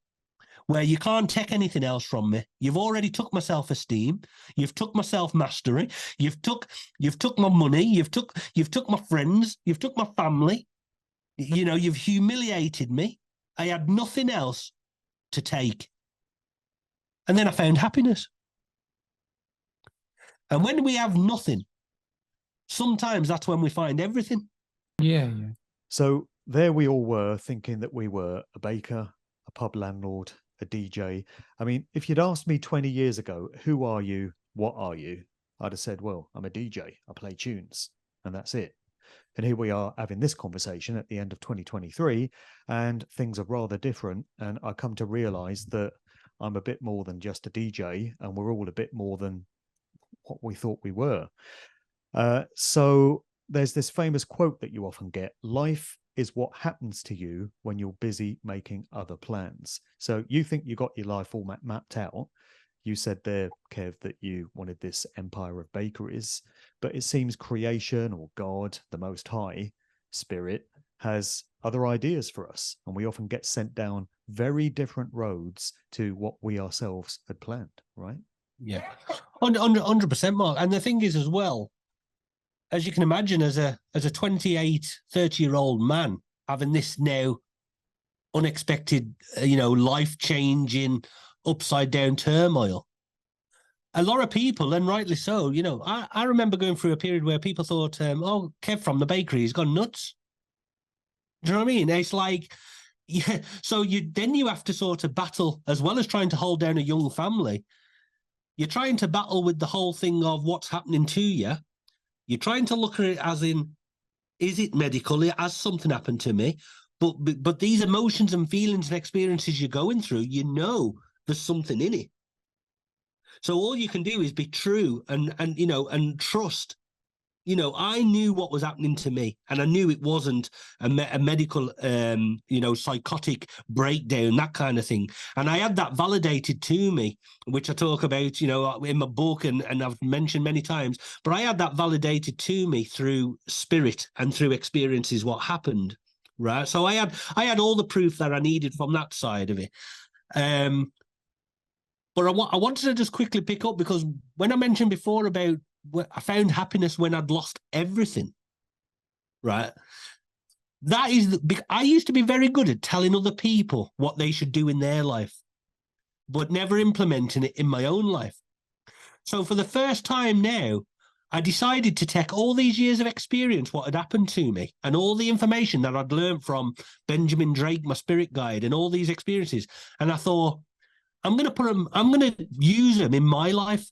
where you can't take anything else from me, you've already took my self-esteem, you've took my self-mastery, you've took my money, you've took my friends, you've took my family, you know, you've humiliated me. I had nothing else to take. And then I found happiness. And when we have nothing, sometimes that's when we find everything. Yeah. So there we all were thinking that we were a baker, a pub landlord, a DJ. I mean, if you'd asked me 20 years ago, who are you? What are you? I'd have said, well, I'm a DJ. I play tunes and that's it. And here we are having this conversation at the end of 2023 and things are rather different. And I come to realize that I'm a bit more than just a DJ and we're all a bit more than what we thought we were. So there's this famous quote that you often get: life is what happens to you when you're busy making other plans. So you think you got your life all mapped out. You said there, Kev, that you wanted this empire of bakeries, but it seems creation or God, the Most High, Spirit, has other ideas for us. And we often get sent down very different roads to what we ourselves had planned, right? Yeah, 100%, Mark. And the thing is as well, as you can imagine, as a 28, 30-year-old man, having this now unexpected, life-changing, upside-down turmoil, a lot of people, and rightly so, I remember going through a period where people thought, oh, Kev from the bakery, he's gone nuts. Do you know what I mean? It's like, yeah, so you have to sort of battle, as well as trying to hold down a young family, you're trying to battle with the whole thing of what's happening to you. You're trying to look at it as in, is it medical? Has something happened to me? But these emotions and feelings and experiences you're going through, there's something in it. So all you can do is be true and trust. I knew what was happening to me, and I knew it wasn't a medical, psychotic breakdown, that kind of thing. And I had that validated to me, which I talk about, in my book and I've mentioned many times. But I had that validated to me through spirit and through experiences, what happened, right? So I had all the proof that I needed from that side of it. But I wanted to just quickly pick up, because when I mentioned before about I found happiness when I'd lost everything, right? I used to be very good at telling other people what they should do in their life, but never implementing it in my own life. So for the first time now, I decided to take all these years of experience, what had happened to me, and all the information that I'd learned from Benjamin Drake, my spirit guide, and all these experiences. And I thought, I'm going to use them in my life.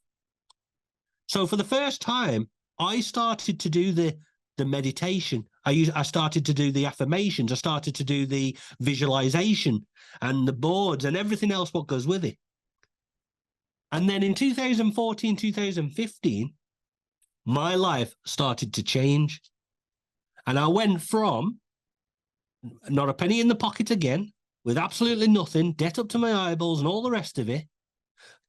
So for the first time, I started to do the meditation. I started to do the affirmations. I started to do the visualization and the boards and everything else what goes with it. And then in 2014, 2015, my life started to change. And I went from not a penny in the pocket again, with absolutely nothing, debt up to my eyeballs and all the rest of it.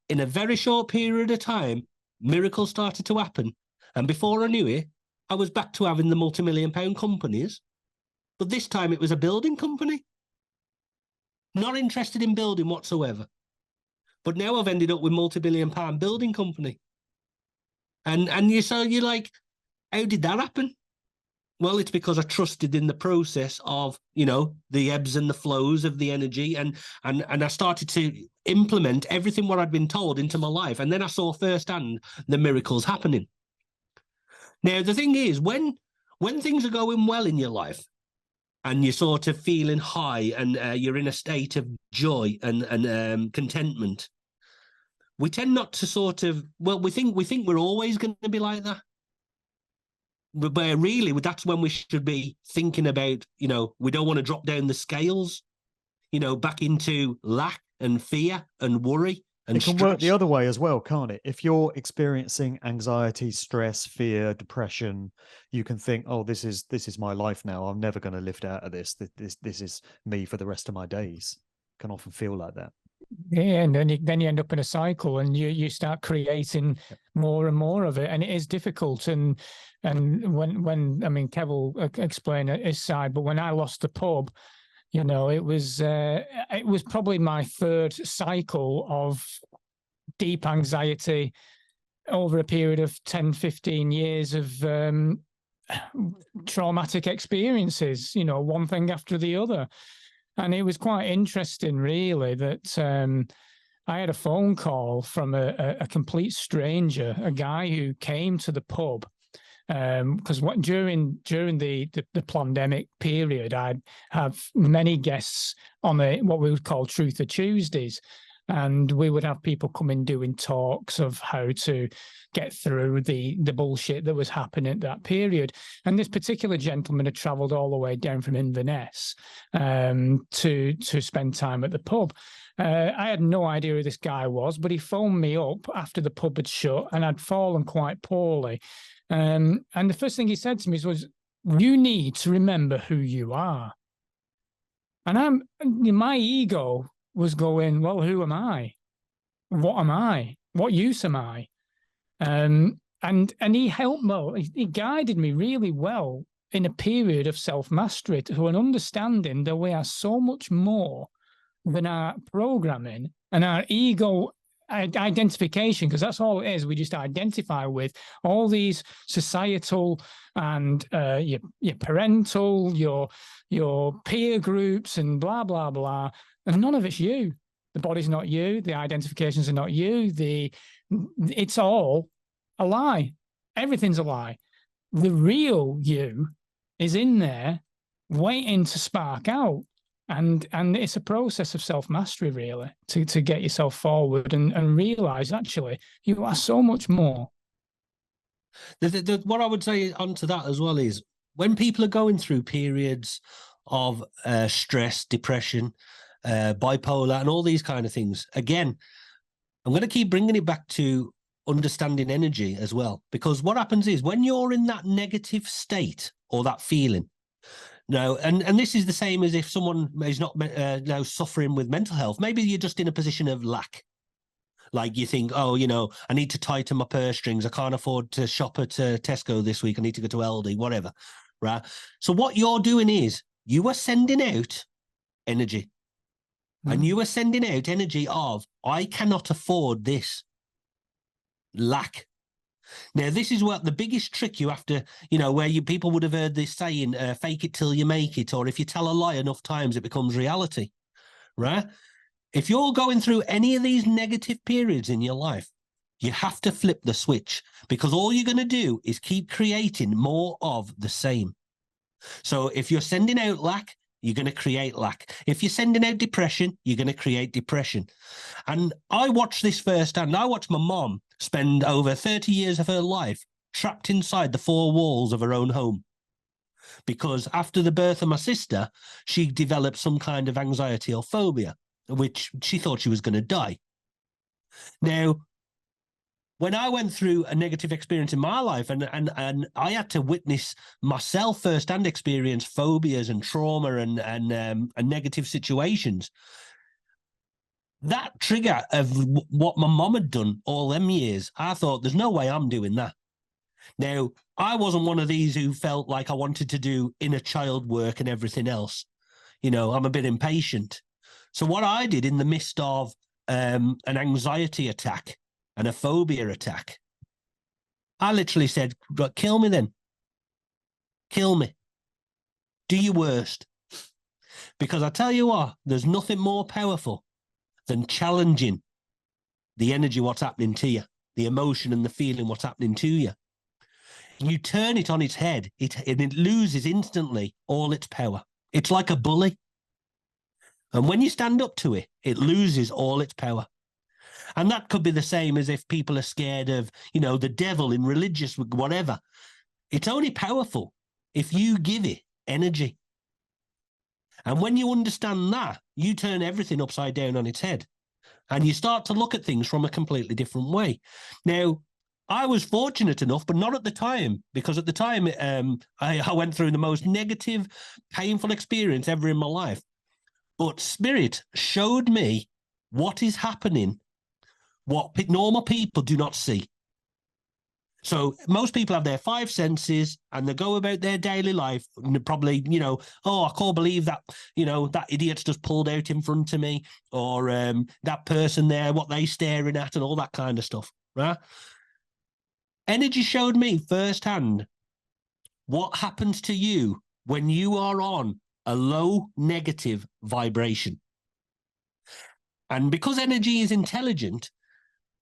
In a very short period of time, miracles started to happen. And before I knew it, I was back to having the multi-million-pound companies. But this time it was a building company. Not interested in building whatsoever. But now I've ended up with multi-billion-pound building company. And you're like, how did that happen? Well, it's because I trusted in the process of, the ebbs and the flows of the energy, and I started to implement everything what I'd been told into my life. And then I saw firsthand the miracles happening. Now, the thing is, when things are going well in your life and you're sort of feeling high and you're in a state of joy and contentment, we tend not to sort of, we think we're always going to be like that. But really, that's when we should be thinking about, we don't want to drop down the scales, back into lack and fear and worry and stress. It can work the other way as well, can't it? If you're experiencing anxiety, stress, fear, depression, you can think, oh, this is my life now. I'm never going to lift out of this. This is me for the rest of my days. It can often feel like that. Yeah, and then you end up in a cycle, and you start creating more and more of it, and it is difficult. And when I mean, Kev will explain his side, but when I lost the pub, it was probably my third cycle of deep anxiety over a period of 10, 15 years of traumatic experiences. One thing after the other. And it was quite interesting, really, that I had a phone call from a complete stranger, a guy who came to the pub, because during the pandemic period, I'd have many guests on what we would call Truth or Tuesdays. And we would have people come in doing talks of how to get through the bullshit that was happening at that period. And this particular gentleman had travelled all the way down from Inverness to spend time at the pub. I had no idea who this guy was, but he phoned me up after the pub had shut, and I'd fallen quite poorly. And the first thing he said to me was, "You need to remember who you are." And my ego was going, well, who am I? What am I? What use am I? And he helped me. He guided me really well in a period of self-mastery to an understanding that we are so much more than our programming and our ego identification, because that's all it is. We just identify with all these societal and your parental, your peer groups and blah, blah, blah. And none of it's you. The body's not you. The identifications are not you. It's all a lie. Everything's a lie. The real you is in there waiting to spark out. And it's a process of self-mastery, really, to get yourself forward and realize, actually, you are so much more. What I would say onto that as well is, when people are going through periods of stress, depression, bipolar, and all these kind of things, again, I'm going to keep bringing it back to understanding energy as well, because what happens is, when you're in that negative state or that feeling, and this is the same as if someone is not suffering with mental health. Maybe you're just in a position of lack. Like you think, oh, I need to tighten my purse strings. I can't afford to shop at Tesco this week. I need to go to Aldi, whatever, right? So what you're doing is, you are sending out energy. And you are sending out energy of, I cannot afford this. Lack. Now, this is what the biggest trick you have to, where people would have heard this saying, fake it till you make it, or if you tell a lie enough times, it becomes reality, right? If you're going through any of these negative periods in your life, you have to flip the switch, because all you're going to do is keep creating more of the same. So if you're sending out lack, you're going to create lack. If you're sending out depression, you're going to create depression. And I watched this firsthand. I watched my mom spend over 30 years of her life trapped inside the four walls of her own home. Because after the birth of my sister, she developed some kind of anxiety or phobia, which she thought she was going to die. Now, when I went through a negative experience in my life and I had to witness myself firsthand experience phobias and trauma and negative situations, that trigger of what my mom had done all them years, I thought, there's no way I'm doing that. Now, I wasn't one of these who felt like I wanted to do inner child work and everything else. I'm a bit impatient. So what I did in the midst of an anxiety attack and a phobia attack, I literally said, kill me then. Kill me. Do your worst. Because I tell you what, there's nothing more powerful than challenging the energy, what's happening to you, the emotion and the feeling, what's happening to you. You turn it on its head, it loses instantly all its power. It's like a bully. And when you stand up to it, it loses all its power. And that could be the same as if people are scared of, the devil in religious, whatever. It's only powerful if you give it energy. And when you understand that, you turn everything upside down on its head. And you start to look at things from a completely different way. Now, I was fortunate enough, but not at the time, because at the time I went through the most negative, painful experience ever in my life. But Spirit showed me what is happening, what normal people do not see. So most people have their five senses and they go about their daily life and probably, I can't believe that, that idiot's just pulled out in front of me, or that person there, what they staring at and all that kind of stuff, right? Energy showed me firsthand what happens to you when you are on a low negative vibration. And because energy is intelligent,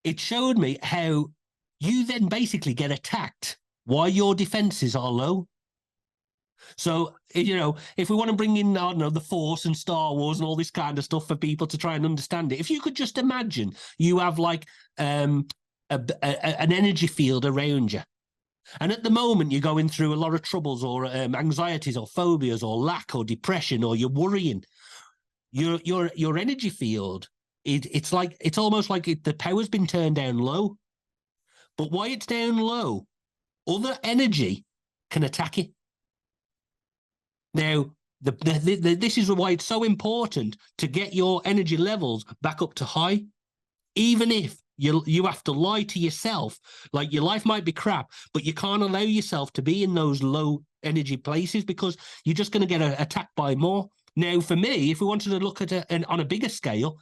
it showed me how you then basically get attacked while your defenses are low. So, if we want to bring in, the Force and Star Wars and all this kind of stuff for people to try and understand it, if you could just imagine you have like an energy field around you. And at the moment, you're going through a lot of troubles or anxieties or phobias or lack or depression, or you're worrying. Your energy field, it's almost like the power's been turned down low. But while it's down low, other energy can attack it. Now, this is why it's so important to get your energy levels back up to high, even if you have to lie to yourself. Like, your life might be crap, but you can't allow yourself to be in those low energy places, because you're just going to get attacked by more. Now, for me, if we wanted to look at it on a bigger scale,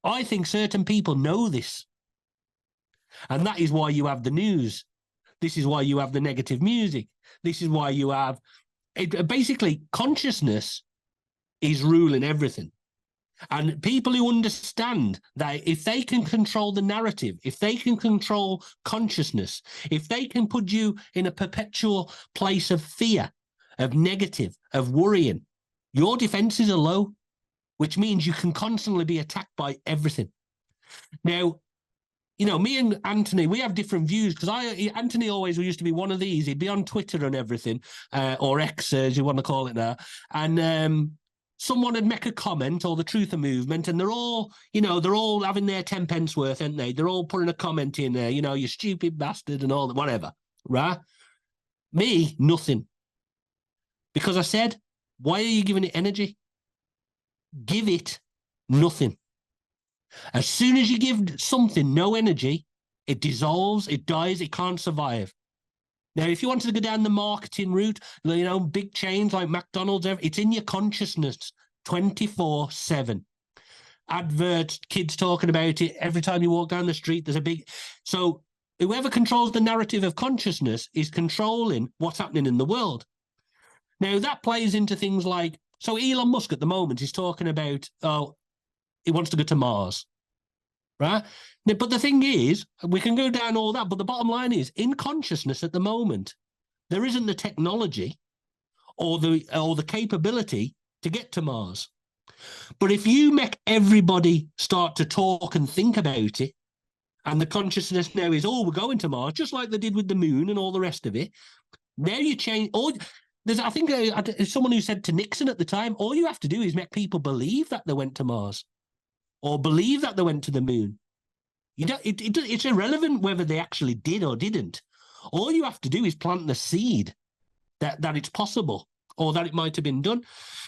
I think certain people know this. And that is why you have the news. This is why you have the negative music. This is why you have basically consciousness is ruling everything. And people who understand that if they can control the narrative, if they can control consciousness, if they can put you in a perpetual place of fear, of negative, of worrying, your defenses are low, which means you can constantly be attacked by everything. Now, me and Anthony, we have different views, because Anthony always used to be one of these. He'd be on Twitter and everything, or X, as you want to call it now. And someone would make a comment, or the Truther movement, and they're all having their 10 pence worth, aren't they? They're all putting a comment in there, you stupid bastard and all that, whatever, right? Me, nothing. Because I said, why are you giving it energy? Give it nothing. As soon as you give something no energy, it dissolves, it dies, it can't survive. Now, if you wanted to go down the marketing route, big chains like McDonald's, it's in your consciousness 24/7. Adverts, kids talking about it. Every time you walk down the street, there's a big... So whoever controls the narrative of consciousness is controlling what's happening in the world. Now, that plays into things like, so Elon Musk at the moment is talking about, oh, he wants to go to Mars, right? But the thing is, we can go down all that, but the bottom line is, in consciousness at the moment, there isn't the technology or the capability to get to Mars. But if you make everybody start to talk and think about it, and the consciousness now is, oh, we're going to Mars, just like they did with the moon and all the rest of it. Now you change. I think someone who said to Nixon at the time, all you have to do is make people believe that they went to Mars or believe that they went to the moon. It's irrelevant whether they actually did or didn't. All you have to do is plant the seed that it's possible or that it might have been done.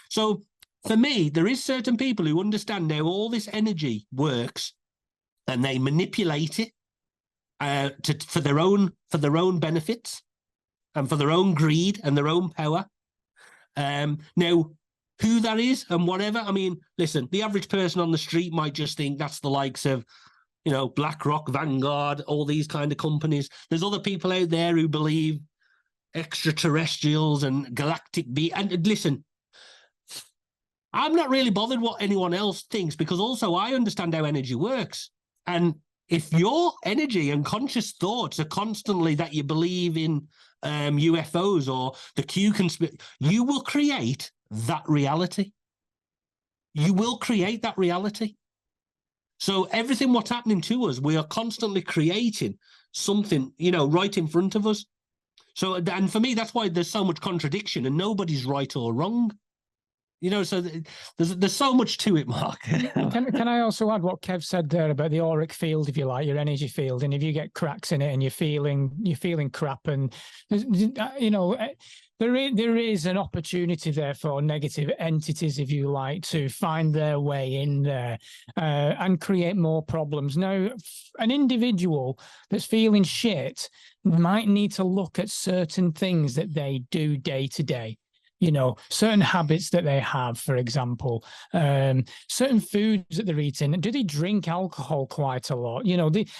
So for me, there is certain people who understand how all this energy works, and they manipulate it for their own benefits and for their own greed and their own power. Now, who that is and whatever, I mean, listen, the average person on the street might just think that's the likes of, BlackRock, Vanguard, all these kind of companies. There's other people out there who believe extraterrestrials and galactic and listen, I'm not really bothered what anyone else thinks, because also I understand how energy works. And if your energy and conscious thoughts are constantly that you believe in UFOs or the Q conspiracy, you will create that reality. You will create that reality. So everything what's happening to us, we are constantly creating something, right in front of us. So, and for me, that's why there's so much contradiction and nobody's right or wrong. So there's so much to it, Mark. Can I also add what Kev said there about the auric field, if you like, your energy field, and if you get cracks in it and you're feeling crap, and there is an opportunity there for negative entities, if you like, to find their way in there and create more problems. Now, an individual that's feeling shit might need to look at certain things that they do day to day. Certain habits that they have, for example, certain foods that they're eating. Do they drink alcohol quite a lot?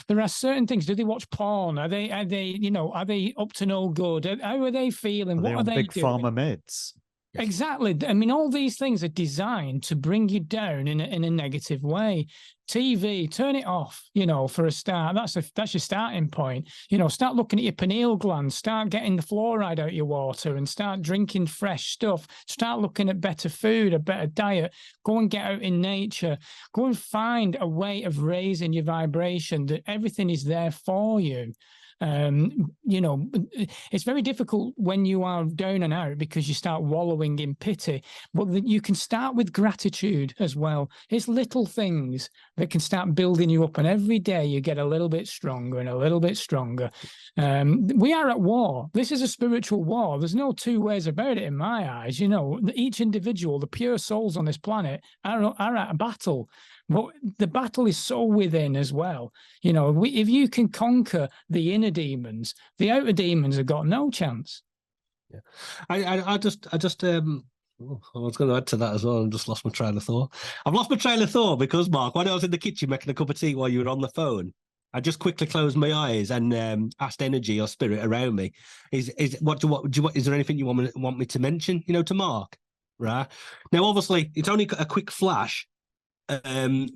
There are certain things. Do they watch porn? Are they up to no good? How are they feeling? What are they big doing? pharma meds? Exactly. I mean, all these things are designed to bring you down in a negative way. TV, turn it off, for a start. That's your starting point. Start looking at your pineal gland, start getting the fluoride out of your water and start drinking fresh stuff. Start looking at better food, a better diet. Go and get out in nature. Go and find a way of raising your vibration, that everything is there for you. It's very difficult when you are down and out because you start wallowing in pity, but you can start with gratitude as well. It's little things that can start building you up, and every day you get a little bit stronger and a little bit stronger. We are at war. This is a spiritual war. There's no two ways about it in my eyes. Each individual, the pure souls on this planet are at a battle. But the battle is so within as well. If you can conquer the inner demons, the outer demons have got no chance. Yeah, I was going to add to that as well. I just lost my train of thought. I've lost my train of thought because, Mark, when I was in the kitchen making a cup of tea while you were on the phone, I just quickly closed my eyes and asked energy or spirit around me, is there anything you want me to mention? To Mark, right? Now, obviously, it's only a quick flash.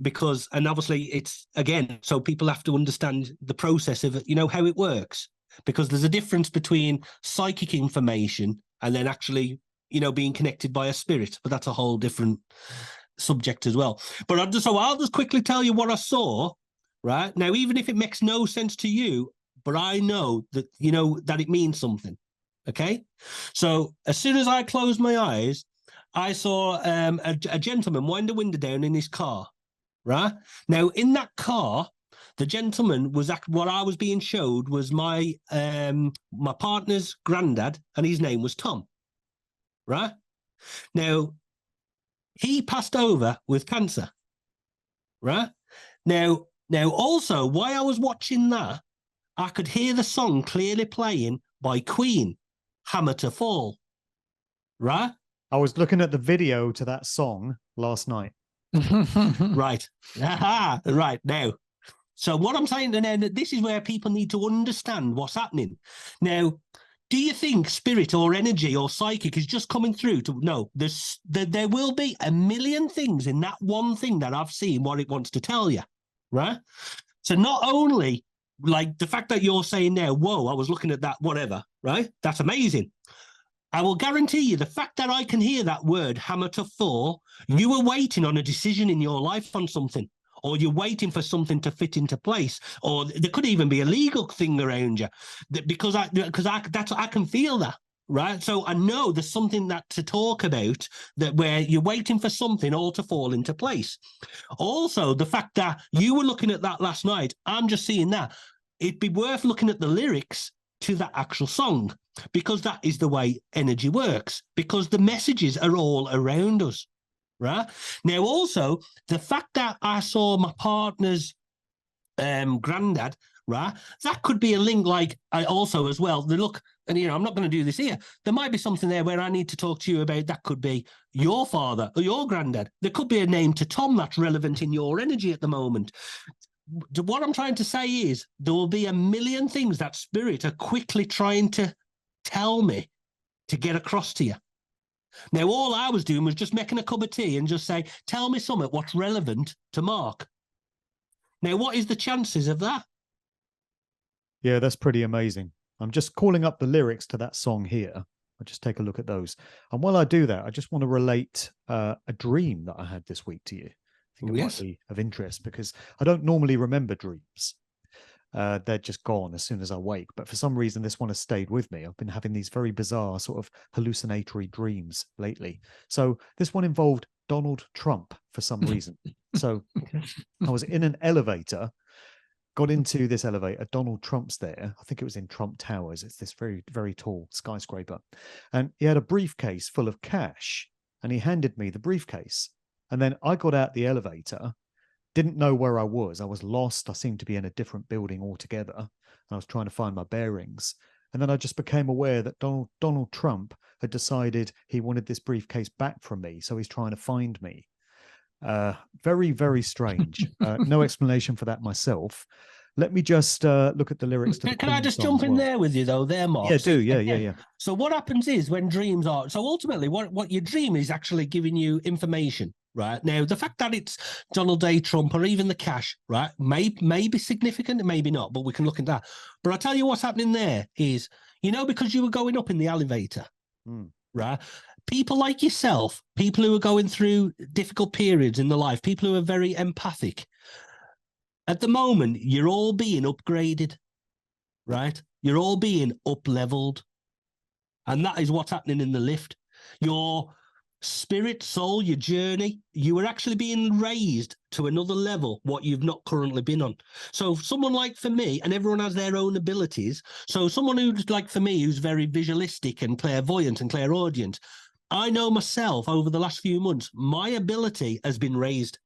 Because obviously it's, again, so people have to understand the process of how it works, because there's a difference between psychic information and then actually being connected by a spirit, but that's a whole different subject as well. But I'll just quickly tell you what I saw right now, even if it makes no sense to you, but I know that that it means something. Okay, so as soon as I closed my eyes, I saw a gentleman wind the window down in his car, right? Now, in that car, the gentleman was, what I was being showed was my partner's granddad, and his name was Tom, right? Now, he passed over with cancer, right? Now, also, while I was watching that, I could hear the song clearly playing by Queen, Hammer to Fall, right? I was looking at the video to that song last night. Right. Right now. So what I'm saying to now, that this is where people need to understand what's happening. Now, do you think spirit or energy or psychic is just coming through to no? There will be a million things in that one thing that I've seen what it wants to tell you, right? So not only like the fact that you're saying now, whoa, I was looking at that, whatever, right? That's amazing. I will guarantee you the fact that I can hear that word hammer to fall, you were waiting on a decision in your life on something, or you're waiting for something to fit into place, or there could even be a legal thing around you, because I can feel that, right? So I know there's something that to talk about, that where you're waiting for something all to fall into place. Also, the fact that you were looking at that last night, I'm just seeing that. It'd be worth looking at the lyrics to that actual song, because that is the way energy works, because the messages are all around us. Right now, also the fact that I saw my partner's granddad, right? That could be a link. Like I also as well. The look, and I'm not going to do this here. There might be something there where I need to talk to you about. That could be your father or your granddad. There could be a name to Tom that's relevant in your energy at the moment. What I'm trying to say is there will be a million things that spirit are quickly trying to tell me to get across to you. Now, all I was doing was just making a cup of tea and just say, tell me something what's relevant to Mark. Now, what is the chances of that? Yeah, that's pretty amazing. I'm just calling up the lyrics to that song here. I'll just take a look at those. And while I do that, I just want to relate a dream that I had this week to you. I think it might be of interest because I don't normally remember dreams. They're just gone as soon as I wake. But for some reason, this one has stayed with me. I've been having these very bizarre sort of hallucinatory dreams lately. So this one involved Donald Trump for some reason. So I was in an elevator, got into this elevator. Donald Trump's there. I think it was in Trump Towers. It's this very, very tall skyscraper. And he had a briefcase full of cash. And he handed me the briefcase. And then I got out the elevator, didn't know where I was. I was lost. I seemed to be in a different building altogether. And I was trying to find my bearings. And then I just became aware that Donald Trump had decided he wanted this briefcase back from me. So he's trying to find me. Very, very strange. No explanation for that myself. Let me just look at the lyrics to the Can I just jump in there with you, though, there, Mark? Yeah, do. Yeah. So what happens is when dreams are... So ultimately, what your dream is actually giving you information. Right now, the fact that it's Donald J. Trump or even the cash, right, may be significant, maybe not, but we can look at that. But I'll tell you what's happening there is, because you were going up in the elevator, right? People like yourself, people who are going through difficult periods in their life, people who are very empathic. At the moment, you're all being upgraded, right? You're all being up-leveled. And that is what's happening in the lift. Your spirit, soul, your journey, you are actually being raised to another level, what you've not currently been on. So someone like for me, and everyone has their own abilities. So someone who's like for me, who's very visualistic and clairvoyant and clairaudient, I know myself over the last few months, my ability has been raised.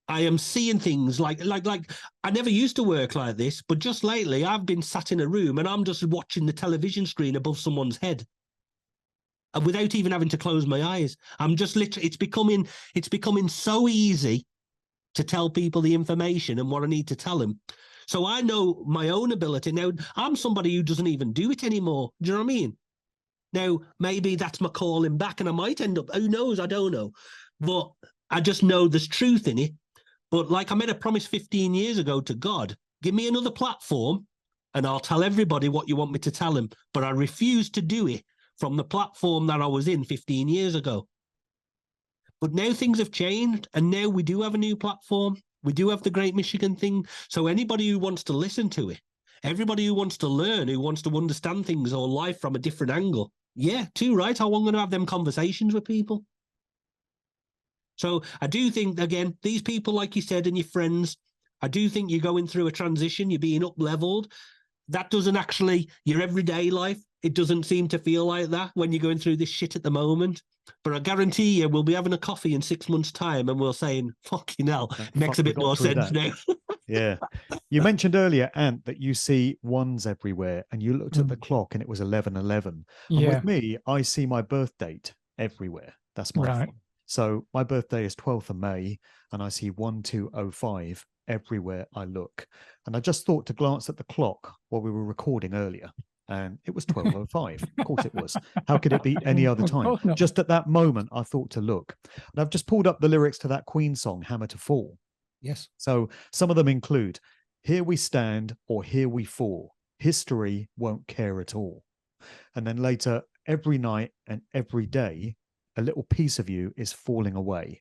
I am seeing things like I never used to work like this, but just lately I've been sat in a room and I'm just watching the television screen above someone's head. And without even having to close my eyes, I'm just literally, it's becoming so easy to tell people the information and what I need to tell them. So I know my own ability. Now, I'm somebody who doesn't even do it anymore. Do you know what I mean? Now, maybe that's my calling back and I might end up, who knows? I don't know. But I just know there's truth in it. But like I made a promise 15 years ago to God, give me another platform and I'll tell everybody what you want me to tell them. But I refuse to do it from the platform that I was in 15 years ago. But now things have changed and now we do have a new platform. We do have the Great Michigan thing. So anybody who wants to listen to it, everybody who wants to learn, who wants to understand things or life from a different angle, yeah, too right. I'm going to have them conversations with people. So I do think, again, these people, like you said, and your friends, I do think you're going through a transition. You're being up-leveled. That doesn't actually, your everyday life, it doesn't seem to feel like that when you're going through this shit at the moment. But I guarantee you, we'll be having a coffee in 6 months' time and we'll saying, fucking hell, makes a bit more sense now. Yeah. You mentioned earlier, Ant, that you see ones everywhere and you looked at the clock and it was 11:11. And with me, I see my birth date everywhere. That's my thing. So my birthday is 12th of May, and I see 1205 everywhere I look. And I just thought to glance at the clock while we were recording earlier, and it was 12:05. Of course it was. How could it be any other time? No. Just at that moment, I thought to look. And I've just pulled up the lyrics to that Queen song, Hammer to Fall. Yes. So some of them include, here we stand or here we fall. History won't care at all. And then later, every night and every day, a little piece of you is falling away.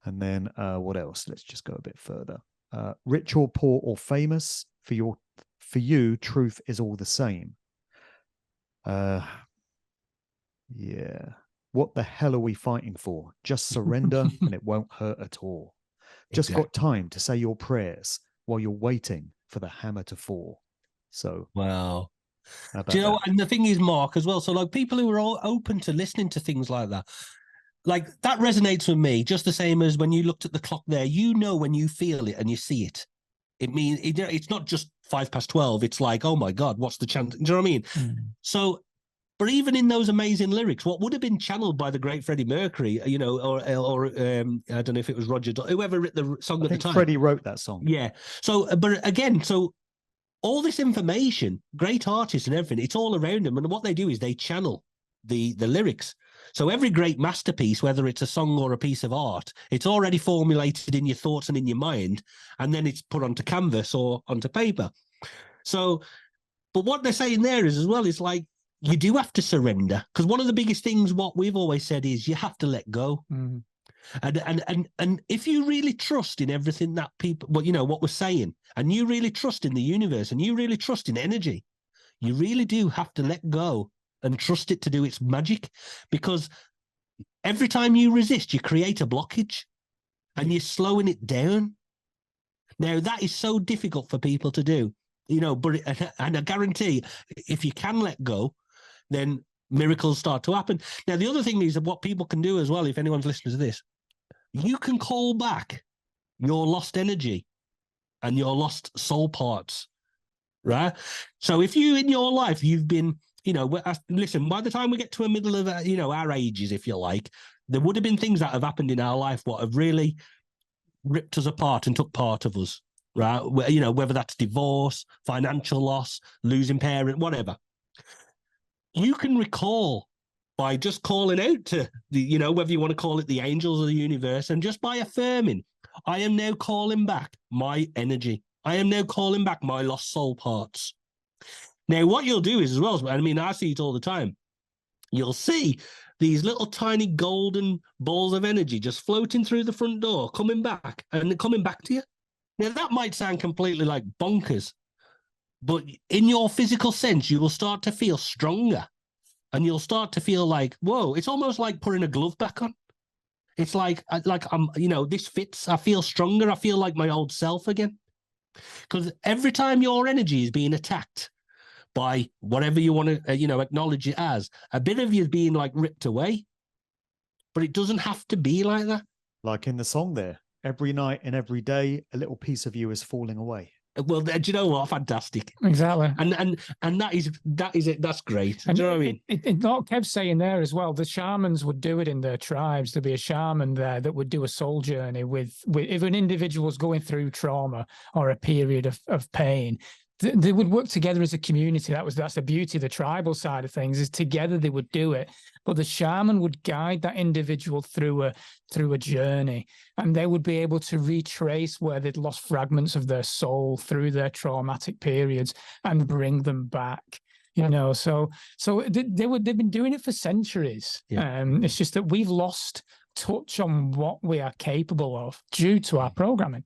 And then what else? Let's just go a bit further. Rich or poor or famous, for you, truth is all the same. Yeah. What the hell are we fighting for? Just surrender and it won't hurt at all. Just got time to say your prayers while you're waiting for the hammer to fall. So, wow. Do you know what? And the thing is, Mark, as well, so like people who are all open to listening to things like that resonates with me just the same as when you looked at the clock there. You know, when you feel it and you see it, it means it's not just 12:05. It's like, oh my God, what's the chance? Do you know what I mean? So, but even in those amazing lyrics, what would have been channeled by the great Freddie Mercury, you know, or I don't know if it was Roger, whoever wrote the song at the time. Freddie wrote that song. Yeah. So, but again, so all this information, great artists and everything, it's all around them. And what they do is they channel the lyrics. So every great masterpiece, whether it's a song or a piece of art, it's already formulated in your thoughts and in your mind, and then it's put onto canvas or onto paper. So, but what they're saying there is as well, is like, you do have to surrender, because one of the biggest things, what we've always said is you have to let go. And if you really trust in everything that people, well, you know, what we're saying, and you really trust in the universe, and you really trust in energy, you really do have to let go and trust it to do its magic, because every time you resist, you create a blockage and you're slowing it down. Now, that is so difficult for people to do, you know, but, and I guarantee if you can let go, then miracles start to happen. Now, the other thing is that what people can do as well, if anyone's listening to this, you can call back your lost energy and your lost soul parts, right? So if you, in your life, you've been, you know, listen, by the time we get to a middle of, you know, our ages, if you like, there would have been things that have happened in our life what have really ripped us apart and took part of us, right? You know, whether that's divorce, financial loss, losing parent, whatever. You can recall by just calling out to the, you know, whether you want to call it the angels or the universe, and just by affirming, I am now calling back my energy. I am now calling back my lost soul parts. Now, what you'll do is as well, I mean, I see it all the time. You'll see these little tiny golden balls of energy just floating through the front door, coming back and coming back to you. Now, that might sound completely like bonkers, but in your physical sense, you will start to feel stronger, and you'll start to feel like, whoa, it's almost like putting a glove back on. It's like I'm, you know, this fits. I feel stronger. I feel like my old self again. Because every time your energy is being attacked by whatever you want to, you know, acknowledge it as, a bit of you is being like ripped away. But it doesn't have to be like that. Like in the song there, every night and every day, a little piece of you is falling away. Well, do you know what? Fantastic. Exactly. And that is it. That's great. Do you know what I mean? What Kev's saying there as well, the shamans would do it in their tribes. There'd be a shaman there that would do a soul journey with if an individual's going through trauma or a period of pain. They would work together as a community. That's the beauty of the tribal side of things, is together they would do it. But the shaman would guide that individual through a journey, and they would be able to retrace where they'd lost fragments of their soul through their traumatic periods and bring them back. You know, so they've been doing it for centuries. Yeah. It's just that we've lost touch on what we are capable of due to our programming.